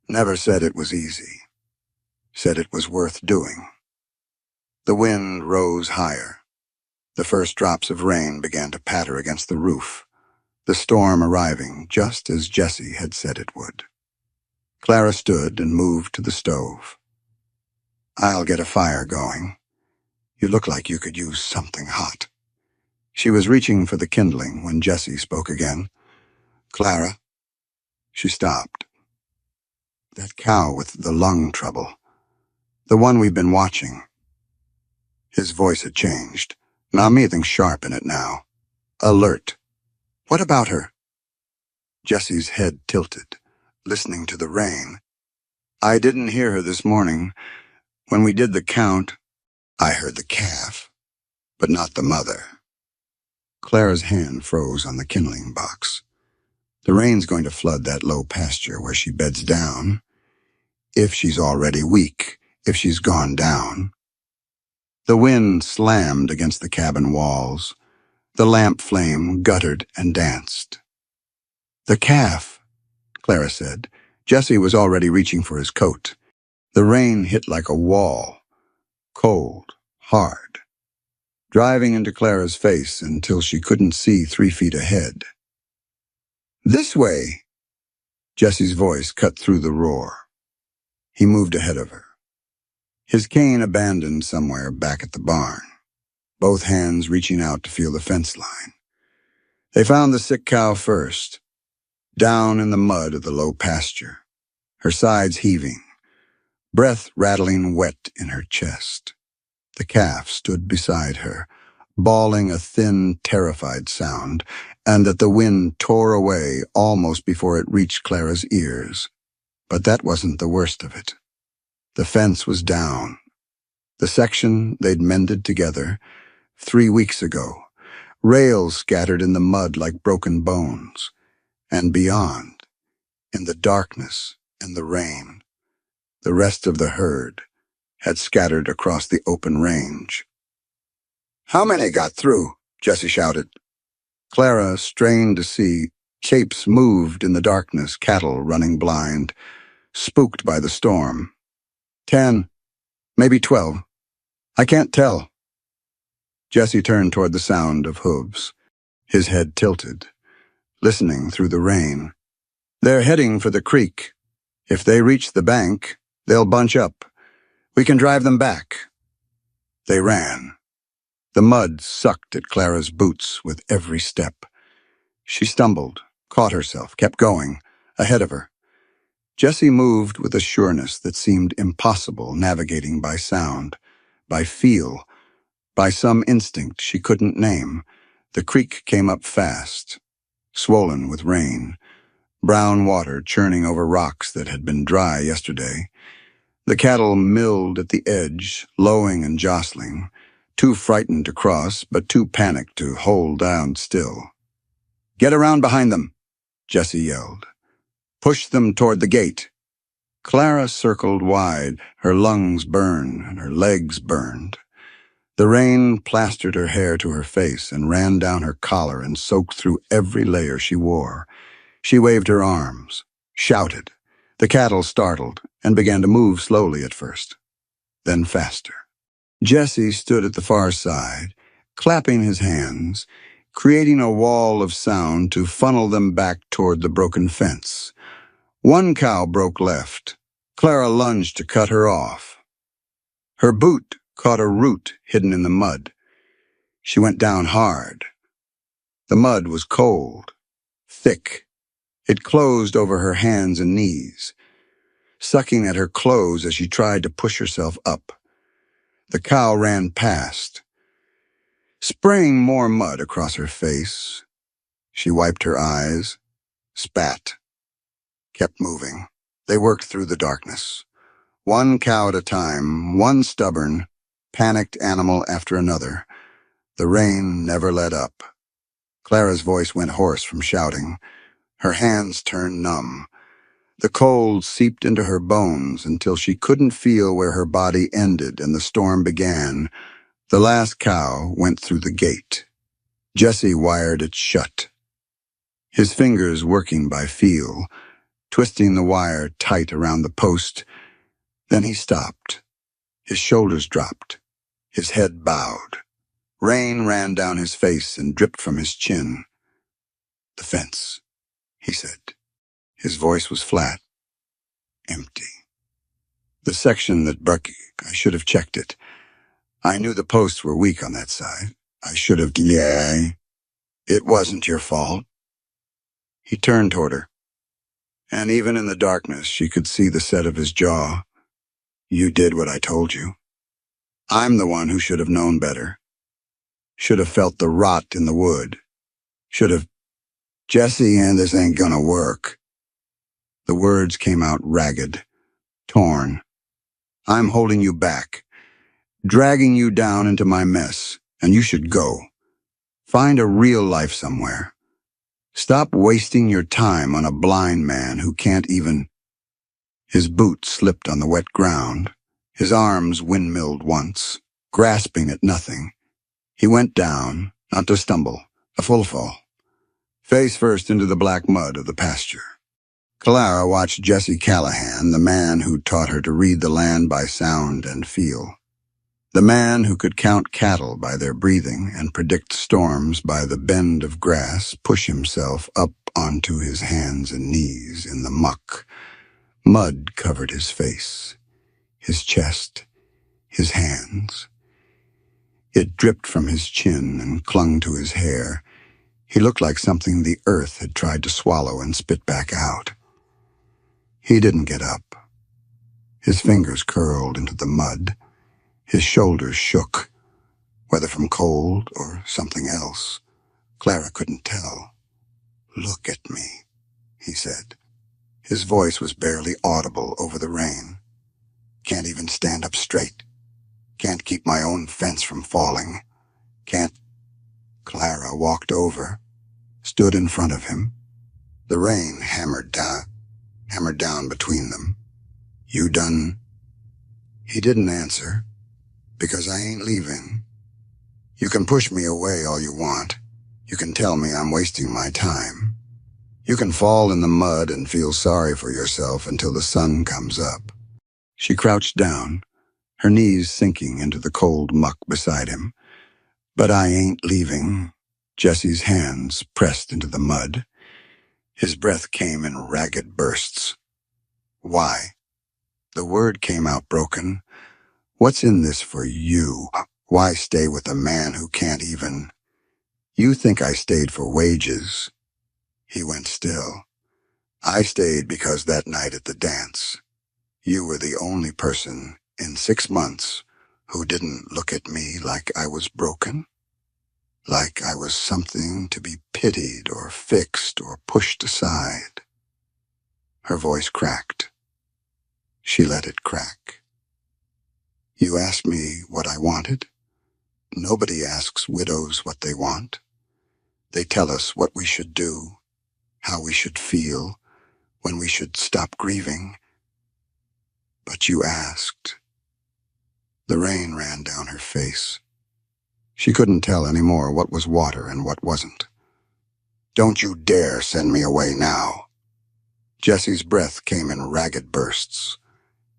Never said it was easy. Said it was worth doing. The wind rose higher. The first drops of rain began to patter against the roof, the storm arriving just as Jesse had said it would. Clara stood and moved to the stove. I'll get a fire going. You look like you could use something hot. She was reaching for the kindling when Jesse spoke again. Clara. She stopped. That cow with the lung trouble. The one we've been watching. His voice had changed. Not anything sharp in it now. Alert. What about her? Jesse's head tilted, listening to the rain. I didn't hear her this morning. When we did the count, I heard the calf, but not the mother. Clara's hand froze on the kindling box. The rain's going to flood that low pasture where she beds down. If she's already weak, if she's gone down. The wind slammed against the cabin walls. The lamp flame guttered and danced. The calf, Clara said. Jesse was already reaching for his coat. The rain hit like a wall, cold, hard, driving into Clara's face until she couldn't see 3 feet ahead. This way! Jesse's voice cut through the roar. He moved ahead of her. His cane abandoned somewhere back at the barn, both hands reaching out to feel the fence line. They found the sick cow first, down in the mud of the low pasture, her sides heaving, breath rattling wet in her chest. The calf stood beside her, bawling a thin, terrified sound, and that the wind tore away almost before it reached Clara's ears. But that wasn't the worst of it. The fence was down. The section they'd mended together 3 weeks ago, rails scattered in the mud like broken bones. And beyond, in the darkness and the rain, the rest of the herd had scattered across the open range. How many got through? Jesse shouted. Clara strained to see. Shapes moved in the darkness, cattle running blind. spooked by the storm. 10, maybe 12. I can't tell. Jesse turned toward the sound of hooves, his head tilted, listening through the rain. They're heading for the creek. If they reach the bank, they'll bunch up. We can drive them back. They ran. The mud sucked at Clara's boots with every step. She stumbled, caught herself, kept going, ahead of her. Jesse moved with a sureness that seemed impossible, navigating by sound, by feel, by some instinct she couldn't name. The creek came up fast, swollen with rain, brown water churning over rocks that had been dry yesterday. The cattle milled at the edge, lowing and jostling, too frightened to cross, but too panicked to hold down still. "Get around behind them," Jesse yelled. "Push them toward the gate." Clara circled wide, her lungs burned and her legs burned. The rain plastered her hair to her face and ran down her collar and soaked through every layer she wore. She waved her arms, shouted. The cattle startled and began to move slowly at first, then faster. Jesse stood at the far side, clapping his hands, creating a wall of sound to funnel them back toward the broken fence. One cow broke left. Clara lunged to cut her off. Her boot caught a root hidden in the mud. She went down hard. The mud was cold, thick. It closed over her hands and knees, sucking at her clothes as she tried to push herself up. The cow ran past, spraying more mud across her face. She wiped her eyes, spat, kept moving. They worked through the darkness, one cow at a time, one stubborn, panicked animal after another. The rain never let up. Clara's voice went hoarse from shouting. Her hands turned numb. The cold seeped into her bones until she couldn't feel where her body ended and the storm began. The last cow went through the gate. Jesse wired it shut, his fingers working by feel, twisting the wire tight around the post. Then he stopped. His shoulders dropped. His head bowed. Rain ran down his face and dripped from his chin. "The fence," he said. His voice was flat, empty. "The section that I should have checked it. I knew the posts were weak on that side. I should have, yeah. It wasn't your fault." He turned toward her, and even in the darkness she could see the set of his jaw. "You did what I told you. I'm the one who should have known better. Should have felt the rot in the wood. Should have, Jesse, and this ain't gonna work." The words came out ragged, torn. "I'm holding you back, dragging you down into my mess, and you should go. Find a real life somewhere. Stop wasting your time on a blind man who can't even—" His boot slipped on the wet ground. His arms windmilled once, grasping at nothing. He went down, not to stumble, a full fall, face first into the black mud of the pasture. Clara watched Jesse Callahan, the man who taught her to read the land by sound and feel. The man who could count cattle by their breathing and predict storms by the bend of grass, push himself up onto his hands and knees in the muck. Mud covered his face, his chest, his hands. It dripped from his chin and clung to his hair. He looked like something the earth had tried to swallow and spit back out. He didn't get up. His fingers curled into the mud. His shoulders shook, whether from cold or something else. Clara couldn't tell. "Look at me," he said. His voice was barely audible over the rain. "Can't even stand up straight. Can't keep my own fence from falling. Can't—" Clara walked over, stood in front of him. The rain hammered down between them. "You done?" He didn't answer. "Because I ain't leaving. You can push me away all you want. You can tell me I'm wasting my time. You can fall in the mud and feel sorry for yourself until the sun comes up. She crouched down, her knees sinking into the cold muck beside him. But I ain't leaving. Jesse's hands pressed into the mud. His breath came in ragged bursts. Why? The word came out broken. What's in this for you? Why stay with a man who can't even... You think I stayed for wages. He went still. I stayed because that night at the dance, you were the only person in 6 months who didn't look at me like I was broken, like I was something to be pitied or fixed or pushed aside. Her voice cracked. She let it crack. You asked me what I wanted? Nobody asks widows what they want. They tell us what we should do, how we should feel, when we should stop grieving. But you asked. The rain ran down her face. She couldn't tell any more what was water and what wasn't. Don't you dare send me away now. Jesse's breath came in ragged bursts.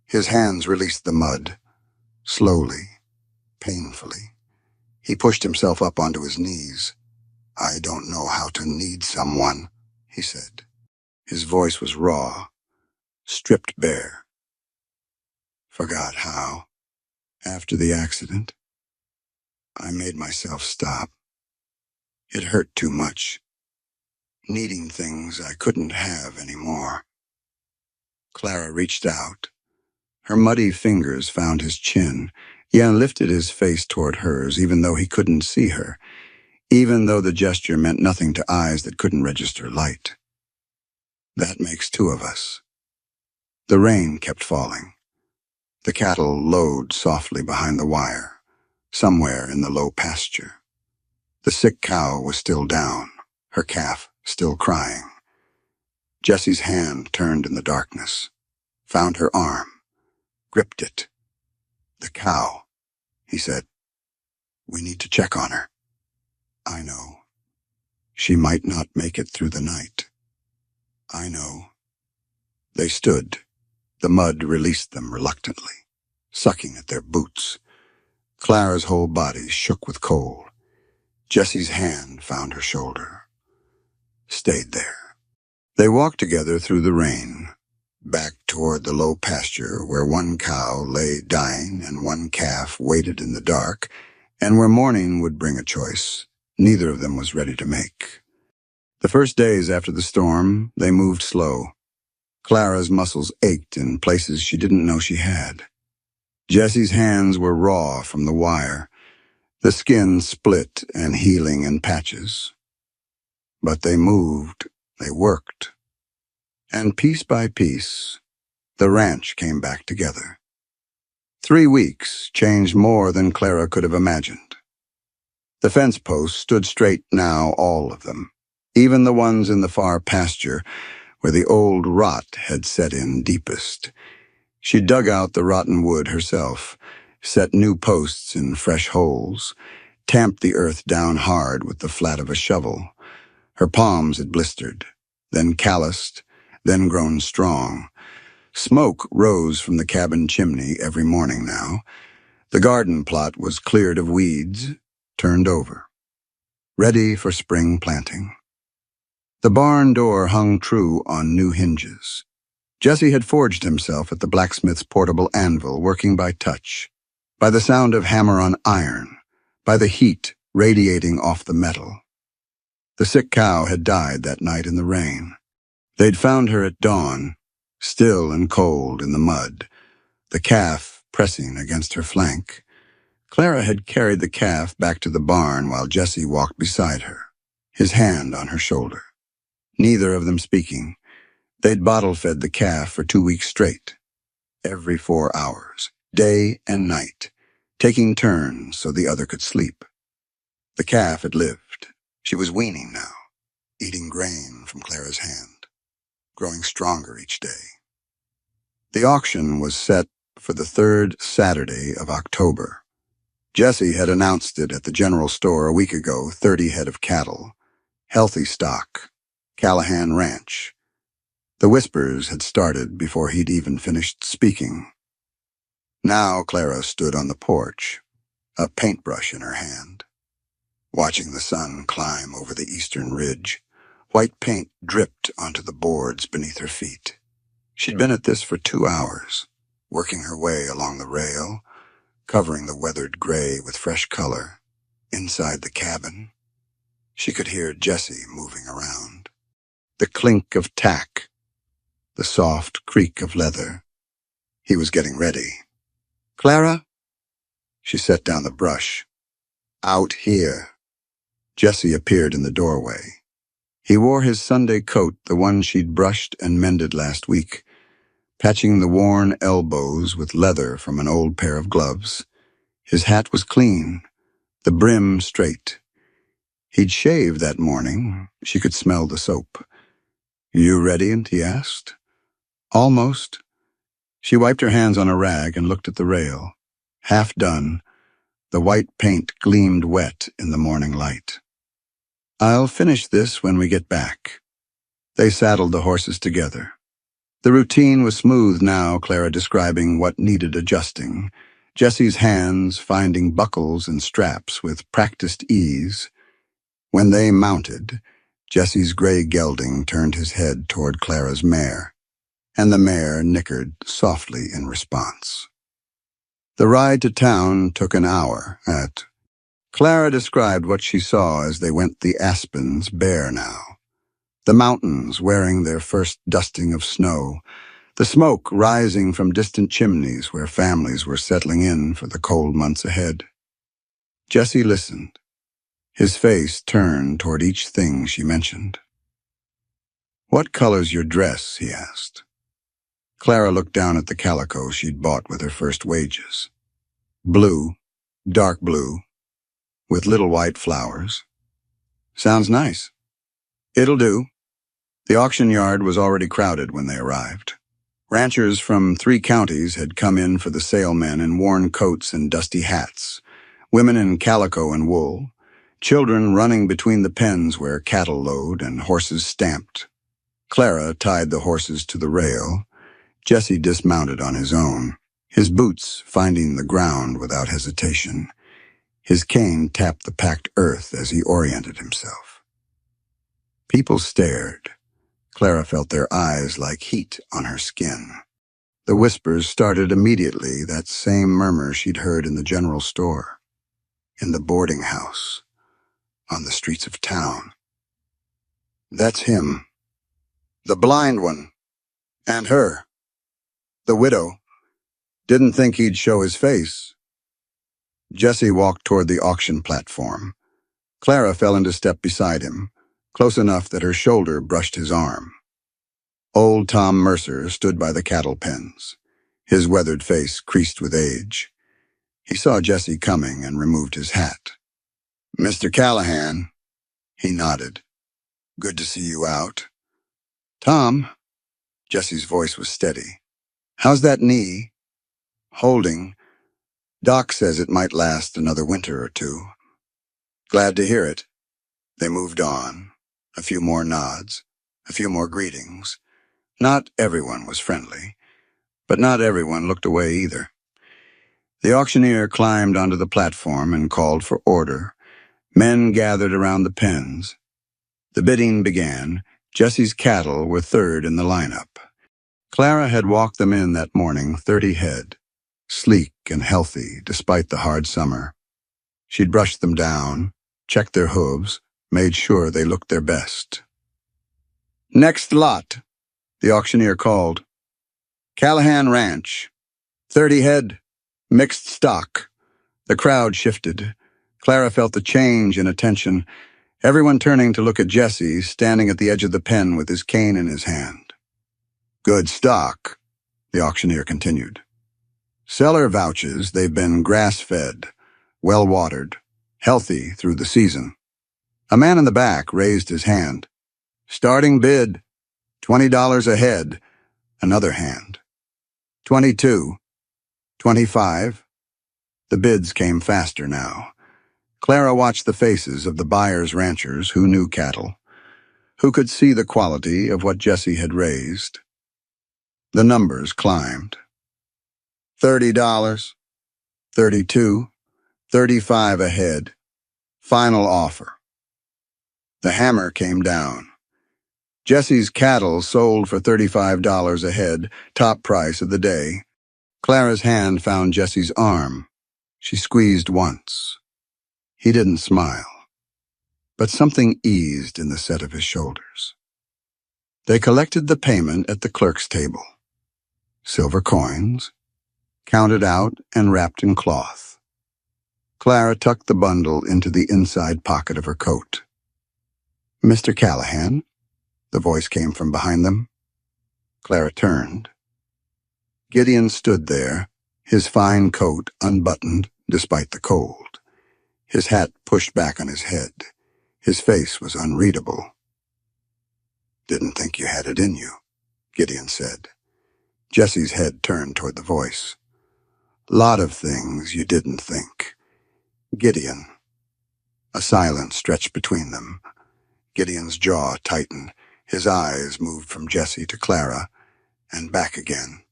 His hands released the mud. Slowly, painfully. He pushed himself up onto his knees. I don't know how to need someone, he said. His voice was raw, stripped bare. Forgot how. After the accident, I made myself stop. It hurt too much. Needing things I couldn't have anymore. Clara reached out. Her muddy fingers found his chin. Jan lifted his face toward hers, even though he couldn't see her, even though the gesture meant nothing to eyes that couldn't register light. That makes 2 of us. The rain kept falling. The cattle lowed softly behind the wire, somewhere in the low pasture. The sick cow was still down, her calf still crying. Jesse's hand turned in the darkness, found her arm, gripped it. The cow, he said. We need to check on her. I know. She might not make it through the night. I know. They stood. The mud released them reluctantly, sucking at their boots. Clara's whole body shook with cold. Jesse's hand found her shoulder. Stayed there. They walked together through the rain, back toward the low pasture where one cow lay dying and one calf waited in the dark, and where morning would bring a choice neither of them was ready to make. The first days after the storm, they moved slow. Clara's muscles ached in places she didn't know she had. Jesse's hands were raw from the wire, the skin split and healing in patches. But they moved, they worked. And piece by piece, the ranch came back together. 3 weeks changed more than Clara could have imagined. The fence posts stood straight now, all of them, even the ones in the far pasture where the old rot had set in deepest. She dug out the rotten wood herself, set new posts in fresh holes, tamped the earth down hard with the flat of a shovel. Her palms had blistered, then calloused, then grown strong. Smoke rose from the cabin chimney every morning now. The garden plot was cleared of weeds, turned over, ready for spring planting. The barn door hung true on new hinges. Jesse had forged himself at the blacksmith's portable anvil, working by touch, by the sound of hammer on iron, by the heat radiating off the metal. The sick cow had died that night in the rain. They'd found her at dawn, still and cold in the mud, the calf pressing against her flank. Clara had carried the calf back to the barn while Jesse walked beside her, his hand on her shoulder. Neither of them speaking. They'd bottle-fed the calf for 2 weeks straight, every 4 hours, day and night, taking turns so the other could sleep. The calf had lived. She was weaning now, eating grain from Clara's hand, growing stronger each day. The auction was set for the 3rd Saturday of October. Jesse had announced it at the general store a week ago, 30 head of cattle, healthy stock, Callahan Ranch. The whispers had started before he'd even finished speaking. Now Clara stood on the porch, a paintbrush in her hand, watching the sun climb over the eastern ridge. White paint dripped onto the boards beneath her feet. She'd been at this for 2 hours, working her way along the rail, covering the weathered gray with fresh color. Inside the cabin, she could hear Jesse moving around. The clink of tack, the soft creak of leather. He was getting ready. "Clara?" She set down the brush. "Out here." Jesse appeared in the doorway. He wore his Sunday coat, the one she'd brushed and mended last week, patching the worn elbows with leather from an old pair of gloves. His hat was clean, the brim straight. He'd shaved that morning. She could smell the soap. "You ready?" he asked. "Almost." She wiped her hands on a rag and looked at the rail. Half done, the white paint gleamed wet in the morning light. "I'll finish this when we get back." They saddled the horses together. The routine was smooth now, Clara describing what needed adjusting. Jesse's hands finding buckles and straps with practiced ease. When they mounted, Jesse's gray gelding turned his head toward Clara's mare, and the mare nickered softly in response. The ride to town took an hour. Clara described what she saw as they went the aspens bare now. The mountains wearing their first dusting of snow, the smoke rising from distant chimneys where families were settling in for the cold months ahead. Jesse listened, his face turned toward each thing she mentioned. "What color's your dress?" he asked. Clara looked down at the calico she'd bought with her first wages. "Blue, dark blue, with little white flowers." "Sounds nice." "It'll do." The auction yard was already crowded when they arrived. Ranchers from 3 counties had come in for the salemen in worn coats and dusty hats, women in calico and wool, children running between the pens where cattle lowed and horses stamped. Clara tied the horses to the rail. Jesse dismounted on his own, his boots finding the ground without hesitation. His cane tapped the packed earth as he oriented himself. People stared. Clara felt their eyes like heat on her skin. The whispers started immediately, that same murmur she'd heard in the general store, in the boarding house, on the streets of town. "That's him. The blind one. And her. The widow. Didn't think he'd show his face." Jesse walked toward the auction platform. Clara fell into step beside him, close enough that her shoulder brushed his arm. Old Tom Mercer stood by the cattle pens, his weathered face creased with age. He saw Jesse coming and removed his hat. "Mr. Callahan." He nodded. "Good to see you out." "Tom." Jesse's voice was steady. "How's that knee?" "Holding. Doc says it might last another winter or 2. "Glad to hear it." They moved on. A few more nods, a few more greetings. Not everyone was friendly, but not everyone looked away either. The auctioneer climbed onto the platform and called for order. Men gathered around the pens. The bidding began. Jesse's cattle were third in the lineup. Clara had walked them in that morning, 30 head, sleek and healthy despite the hard summer. She'd brushed them down, checked their hooves, made sure they looked their best. "Next lot," the auctioneer called. "Callahan Ranch. 30 head, mixed stock." The crowd shifted. Clara felt the change in attention, everyone turning to look at Jesse, standing at the edge of the pen with his cane in his hand. "Good stock," the auctioneer continued. "Seller vouches they've been grass-fed, well-watered, healthy through the season." A man in the back raised his hand. "Starting bid, $20 a head." Another hand. 22. 25. The bids came faster now. Clara watched the faces of the buyers' ranchers who knew cattle, who could see the quality of what Jessie had raised. The numbers climbed. $30, 32, 35 ahead. Final offer. The hammer came down. Jessie's cattle sold for $35 a head, top price of the day. Clara's hand found Jessie's arm. She squeezed once. He didn't smile, but something eased in the set of his shoulders. They collected the payment at the clerk's table. Silver coins, counted out and wrapped in cloth. Clara tucked the bundle into the inside pocket of her coat. "Mr. Callahan?" The voice came from behind them. Clara turned. Gideon stood there, his fine coat unbuttoned despite the cold, his hat pushed back on his head. His face was unreadable. "Didn't think you had it in you," Gideon said. Jessie's head turned toward the voice. "Lot of things you didn't think." "Gideon." A silence stretched between them. Gideon's jaw tightened. His eyes moved from Jessie to Clara, and back again.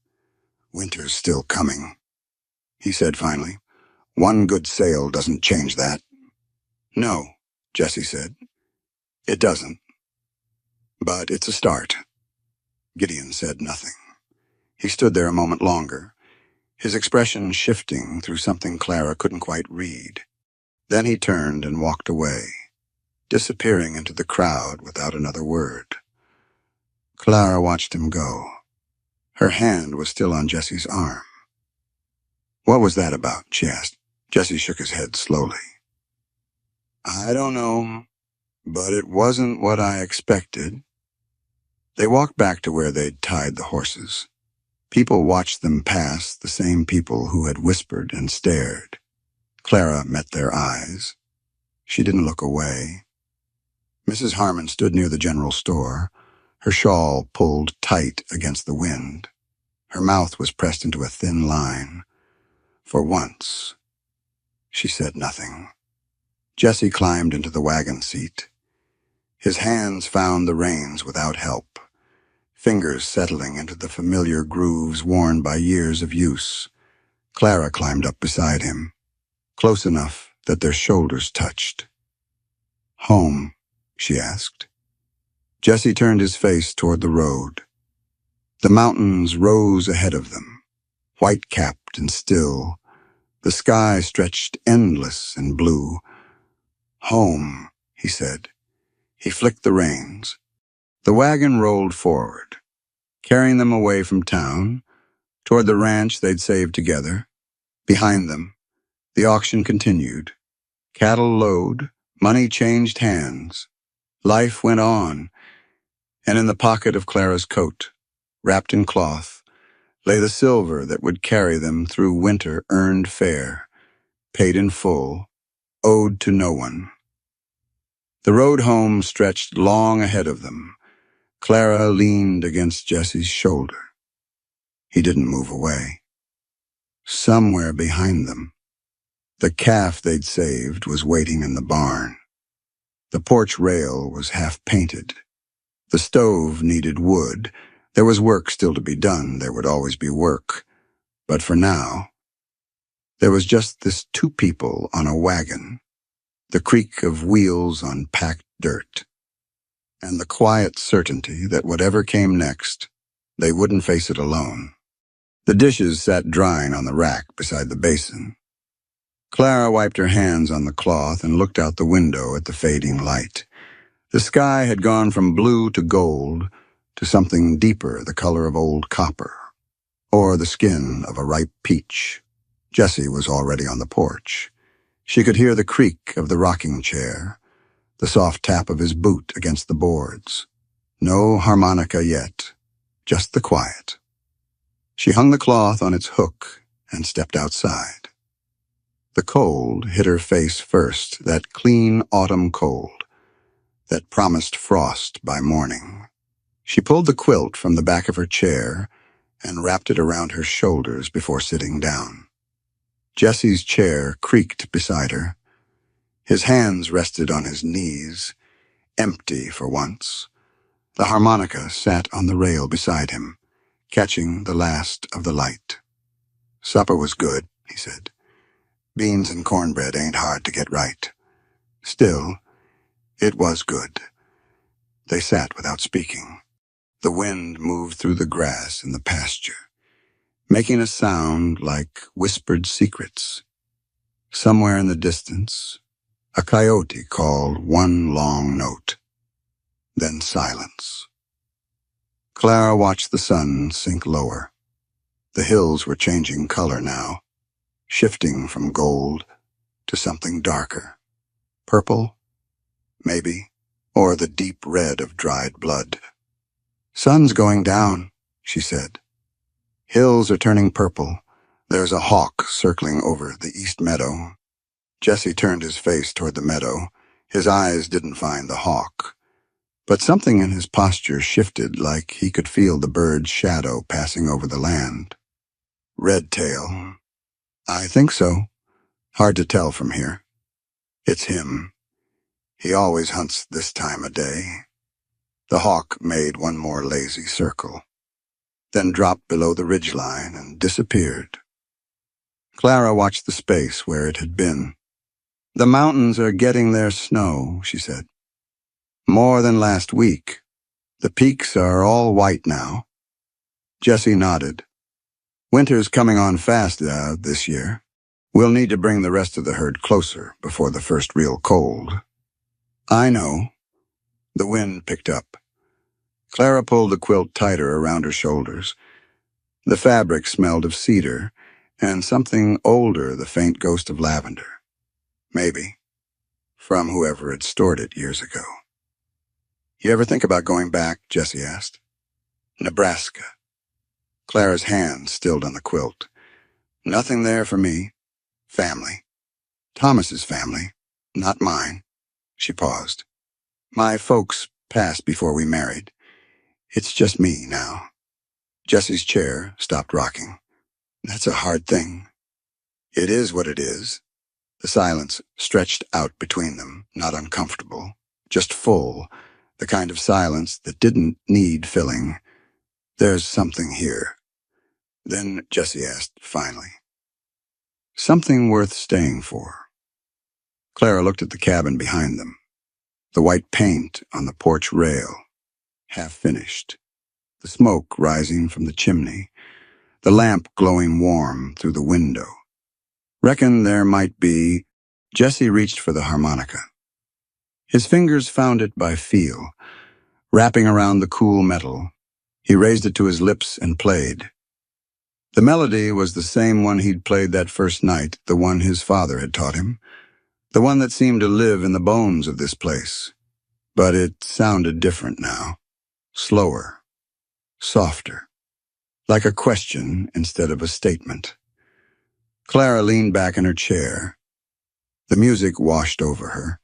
"Winter's still coming," he said finally. "One good sale doesn't change that." "No," Jessie said. "It doesn't. But it's a start." Gideon said nothing. He stood there a moment longer, his expression shifting through something Clara couldn't quite read. Then he turned and walked away, disappearing into the crowd without another word. Clara watched him go. Her hand was still on Jessie's arm. "What was that about?" she asked. Jessie shook his head slowly. "I don't know, but it wasn't what I expected." They walked back to where they'd tied the horses. People watched them pass, the same people who had whispered and stared. Clara met their eyes. She didn't look away. Mrs. Harmon stood near the general store, her shawl pulled tight against the wind. Her mouth was pressed into a thin line. For once, she said nothing. Jessie climbed into the wagon seat. His hands found the reins without help, fingers settling into the familiar grooves worn by years of use. Clara climbed up beside him, close enough that their shoulders touched. "Home?" she asked. Jessie turned his face toward the road. The mountains rose ahead of them, white-capped and still. The sky stretched endless and blue. "Home," he said. He flicked the reins. The wagon rolled forward, carrying them away from town, toward the ranch they'd saved together. Behind them, the auction continued. Cattle load, money changed hands. Life went on, and in the pocket of Clara's coat, wrapped in cloth, lay the silver that would carry them through winter earned fare, paid in full, owed to no one. The road home stretched long ahead of them. Clara leaned against Jessie's shoulder. He didn't move away. Somewhere behind them, the calf they'd saved was waiting in the barn. The porch rail was half-painted. The stove needed wood. There was work still to be done. There would always be work. But for now, there was just this two people on a wagon, the creak of wheels on packed dirt, and the quiet certainty that whatever came next, they wouldn't face it alone. The dishes sat drying on the rack beside the basin. Clara wiped her hands on the cloth and looked out the window at the fading light. The sky had gone from blue to gold to something deeper, the color of old copper, or the skin of a ripe peach. Jessie was already on the porch. She could hear the creak of the rocking chair, the soft tap of his boot against the boards. No harmonica yet, just the quiet. She hung the cloth on its hook and stepped outside. The cold hit her face first, that clean autumn cold that promised frost by morning. She pulled the quilt from the back of her chair and wrapped it around her shoulders before sitting down. Jessie's chair creaked beside her. His hands rested on his knees, empty for once. The harmonica sat on the rail beside him, catching the last of the light. "Supper was good," he said. "Beans and cornbread ain't hard to get right. Still, it was good." They sat without speaking. The wind moved through the grass in the pasture, making a sound like whispered secrets. Somewhere in the distance, a coyote called one long note. Then silence. Clara watched the sun sink lower. The hills were changing color now, shifting from gold to something darker. Purple, maybe, or the deep red of dried blood. "Sun's going down," she said. "Hills are turning purple. There's a hawk circling over the east meadow." Jesse turned his face toward the meadow. His eyes didn't find the hawk, but something in his posture shifted, like he could feel the bird's shadow passing over the land. "Redtail." "I think so. Hard to tell from here." "It's him. He always hunts this time of day." The hawk made one more lazy circle, then dropped below the ridgeline and disappeared. Clara watched the space where it had been. "The mountains are getting their snow," she said. "More than last week. The peaks are all white now." Jesse nodded. "Winter's coming on fast this year. We'll need to bring the rest of the herd closer before the first real cold." "I know." The wind picked up. Clara pulled the quilt tighter around her shoulders. The fabric smelled of cedar, and something older, the faint ghost of lavender. Maybe, from whoever had stored it years ago. "You ever think about going back?" Jesse asked. "Nebraska." Clara's hand stilled on the quilt. "Nothing there for me. Family. Thomas's family, not mine." She paused. "My folks passed before we married. It's just me now." Jesse's chair stopped rocking. "That's a hard thing." "It is what it is." The silence stretched out between them, not uncomfortable, just full, the kind of silence that didn't need filling. "There's something here." Then Jesse asked, finally, "Something worth staying for?" Clara looked at the cabin behind them, the white paint on the porch rail, half finished, the smoke rising from the chimney, the lamp glowing warm through the window. "Reckon there might be—" Jesse reached for the harmonica. His fingers found it by feel, wrapping around the cool metal. He raised it to his lips and played. The melody was the same one he'd played that first night, the one his father had taught him, the one that seemed to live in the bones of this place. But it sounded different now, slower, softer, like a question instead of a statement. Clara leaned back in her chair. The music washed over her,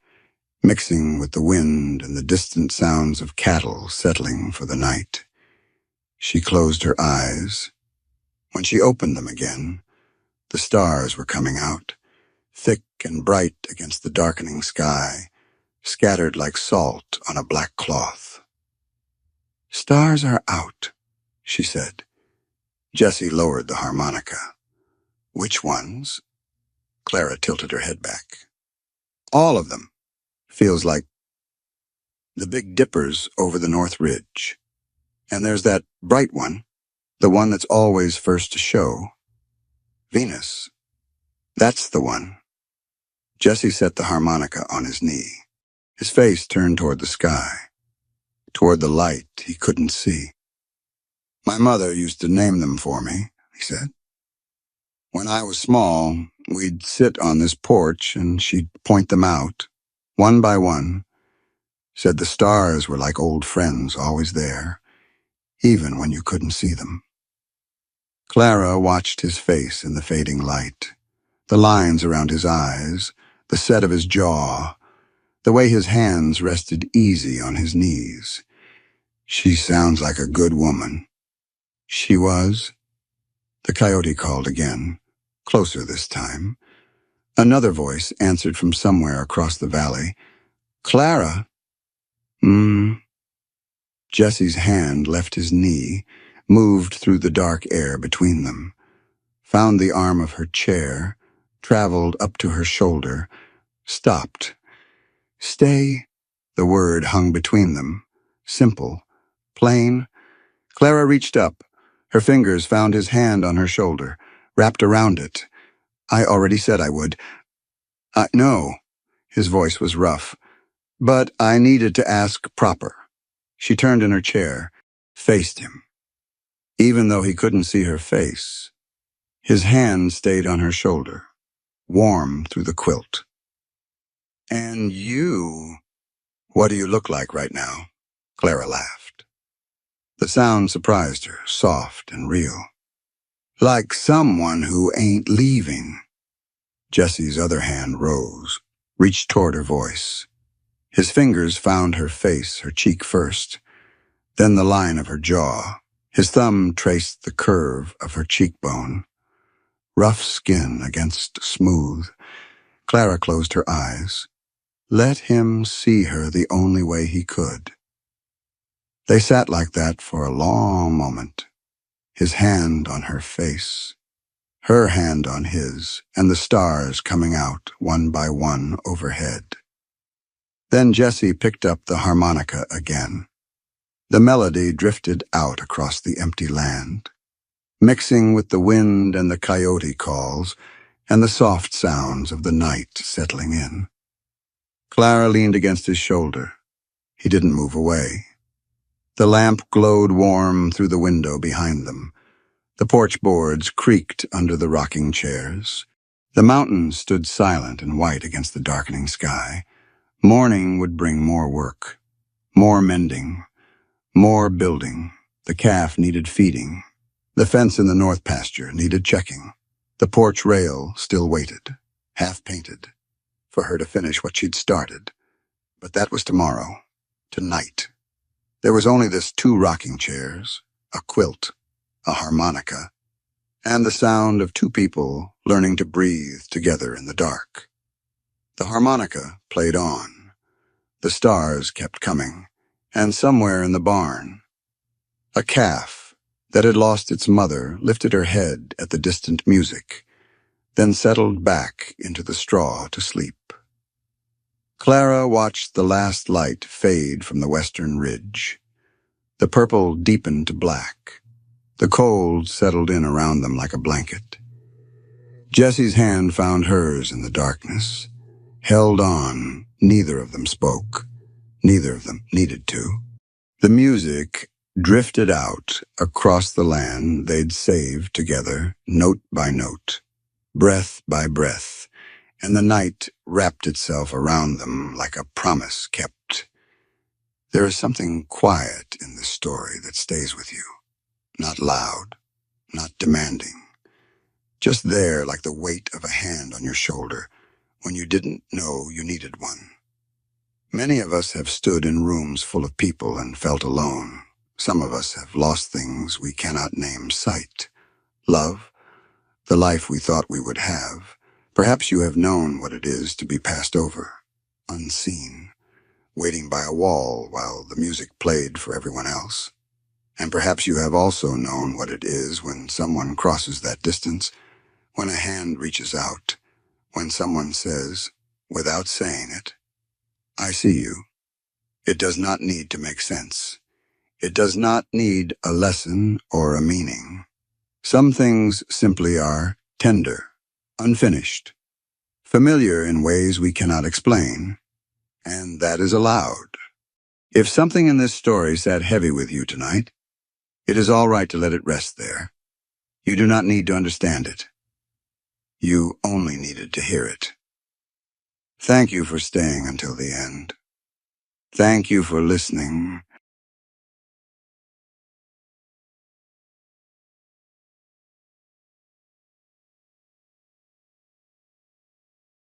mixing with the wind and the distant sounds of cattle settling for the night. She closed her eyes. When she opened them again, the stars were coming out, thick and bright against the darkening sky, scattered like salt on a black cloth. "Stars are out," she said. Jessie lowered the harmonica. "Which ones?" Clara tilted her head back. "All of them. Feels like the Big Dipper's over the North Ridge. And there's that bright one, the one that's always first to show. Venus. That's the one." Jesse set the harmonica on his knee. His face turned toward the sky, toward the light he couldn't see. "My mother used to name them for me," he said. "When I was small, we'd sit on this porch and she'd point them out, one by one. Said the stars were like old friends, always there, even when you couldn't see them." Clara watched his face in the fading light, the lines around his eyes, the set of his jaw, the way his hands rested easy on his knees. "She sounds like a good woman." "She was?" The coyote called again, closer this time. Another voice answered from somewhere across the valley. "Clara?" Jesse's hand left his knee, moved through the dark air between them, found the arm of her chair, traveled up to her shoulder, stopped. Stay. The word hung between them. Simple. Plain. Clara reached up. Her fingers found his hand on her shoulder, wrapped around it. I already said I would. No. His voice was rough. But I needed to ask proper. She turned in her chair, faced him. Even though he couldn't see her face, his hand stayed on her shoulder, warm through the quilt. And you... What do you look like right now? Clara laughed. The sound surprised her, soft and real. Like someone who ain't leaving. Jesse's other hand rose, reached toward her voice. His fingers found her face, her cheek first, then the line of her jaw. His thumb traced the curve of her cheekbone. Rough skin against smooth. Clara closed her eyes. Let him see her the only way he could. They sat like that for a long moment, his hand on her face, her hand on his, and the stars coming out one by one overhead. Then Jesse picked up the harmonica again. The melody drifted out across the empty land, mixing with the wind and the coyote calls and the soft sounds of the night settling in. Clara leaned against his shoulder. He didn't move away. The lamp glowed warm through the window behind them. The porch boards creaked under the rocking chairs. The mountains stood silent and white against the darkening sky. Morning would bring more work, more mending, more building. The calf needed feeding. The fence in the north pasture needed checking. The porch rail still waited, half-painted, for her to finish what she'd started. But that was tomorrow, tonight. There was only this 2 rocking chairs, a quilt, a harmonica, and the sound of 2 people learning to breathe together in the dark. The harmonica played on. The stars kept coming, and somewhere in the barn, a calf that had lost its mother lifted her head at the distant music, then settled back into the straw to sleep. Clara watched the last light fade from the western ridge. The purple deepened to black. The cold settled in around them like a blanket. Jesse's hand found hers in the darkness. Held on, neither of them spoke. Neither of them needed to. The music drifted out across the land they'd saved together, note by note, breath by breath, and the night wrapped itself around them like a promise kept. There is something quiet in this story that stays with you. Not loud, not demanding. Just there like the weight of a hand on your shoulder when you didn't know you needed one. Many of us have stood in rooms full of people and felt alone. Some of us have lost things we cannot name sight. Love, the life we thought we would have. Perhaps you have known what it is to be passed over, unseen, waiting by a wall while the music played for everyone else. And perhaps you have also known what it is when someone crosses that distance, when a hand reaches out, when someone says, without saying it, I see you. It does not need to make sense. It does not need a lesson or a meaning. Some things simply are tender, unfinished, familiar in ways we cannot explain, and that is allowed. If something in this story sat heavy with you tonight, it is all right to let it rest there. You do not need to understand it. You only needed to hear it. Thank you for staying until the end. Thank you for listening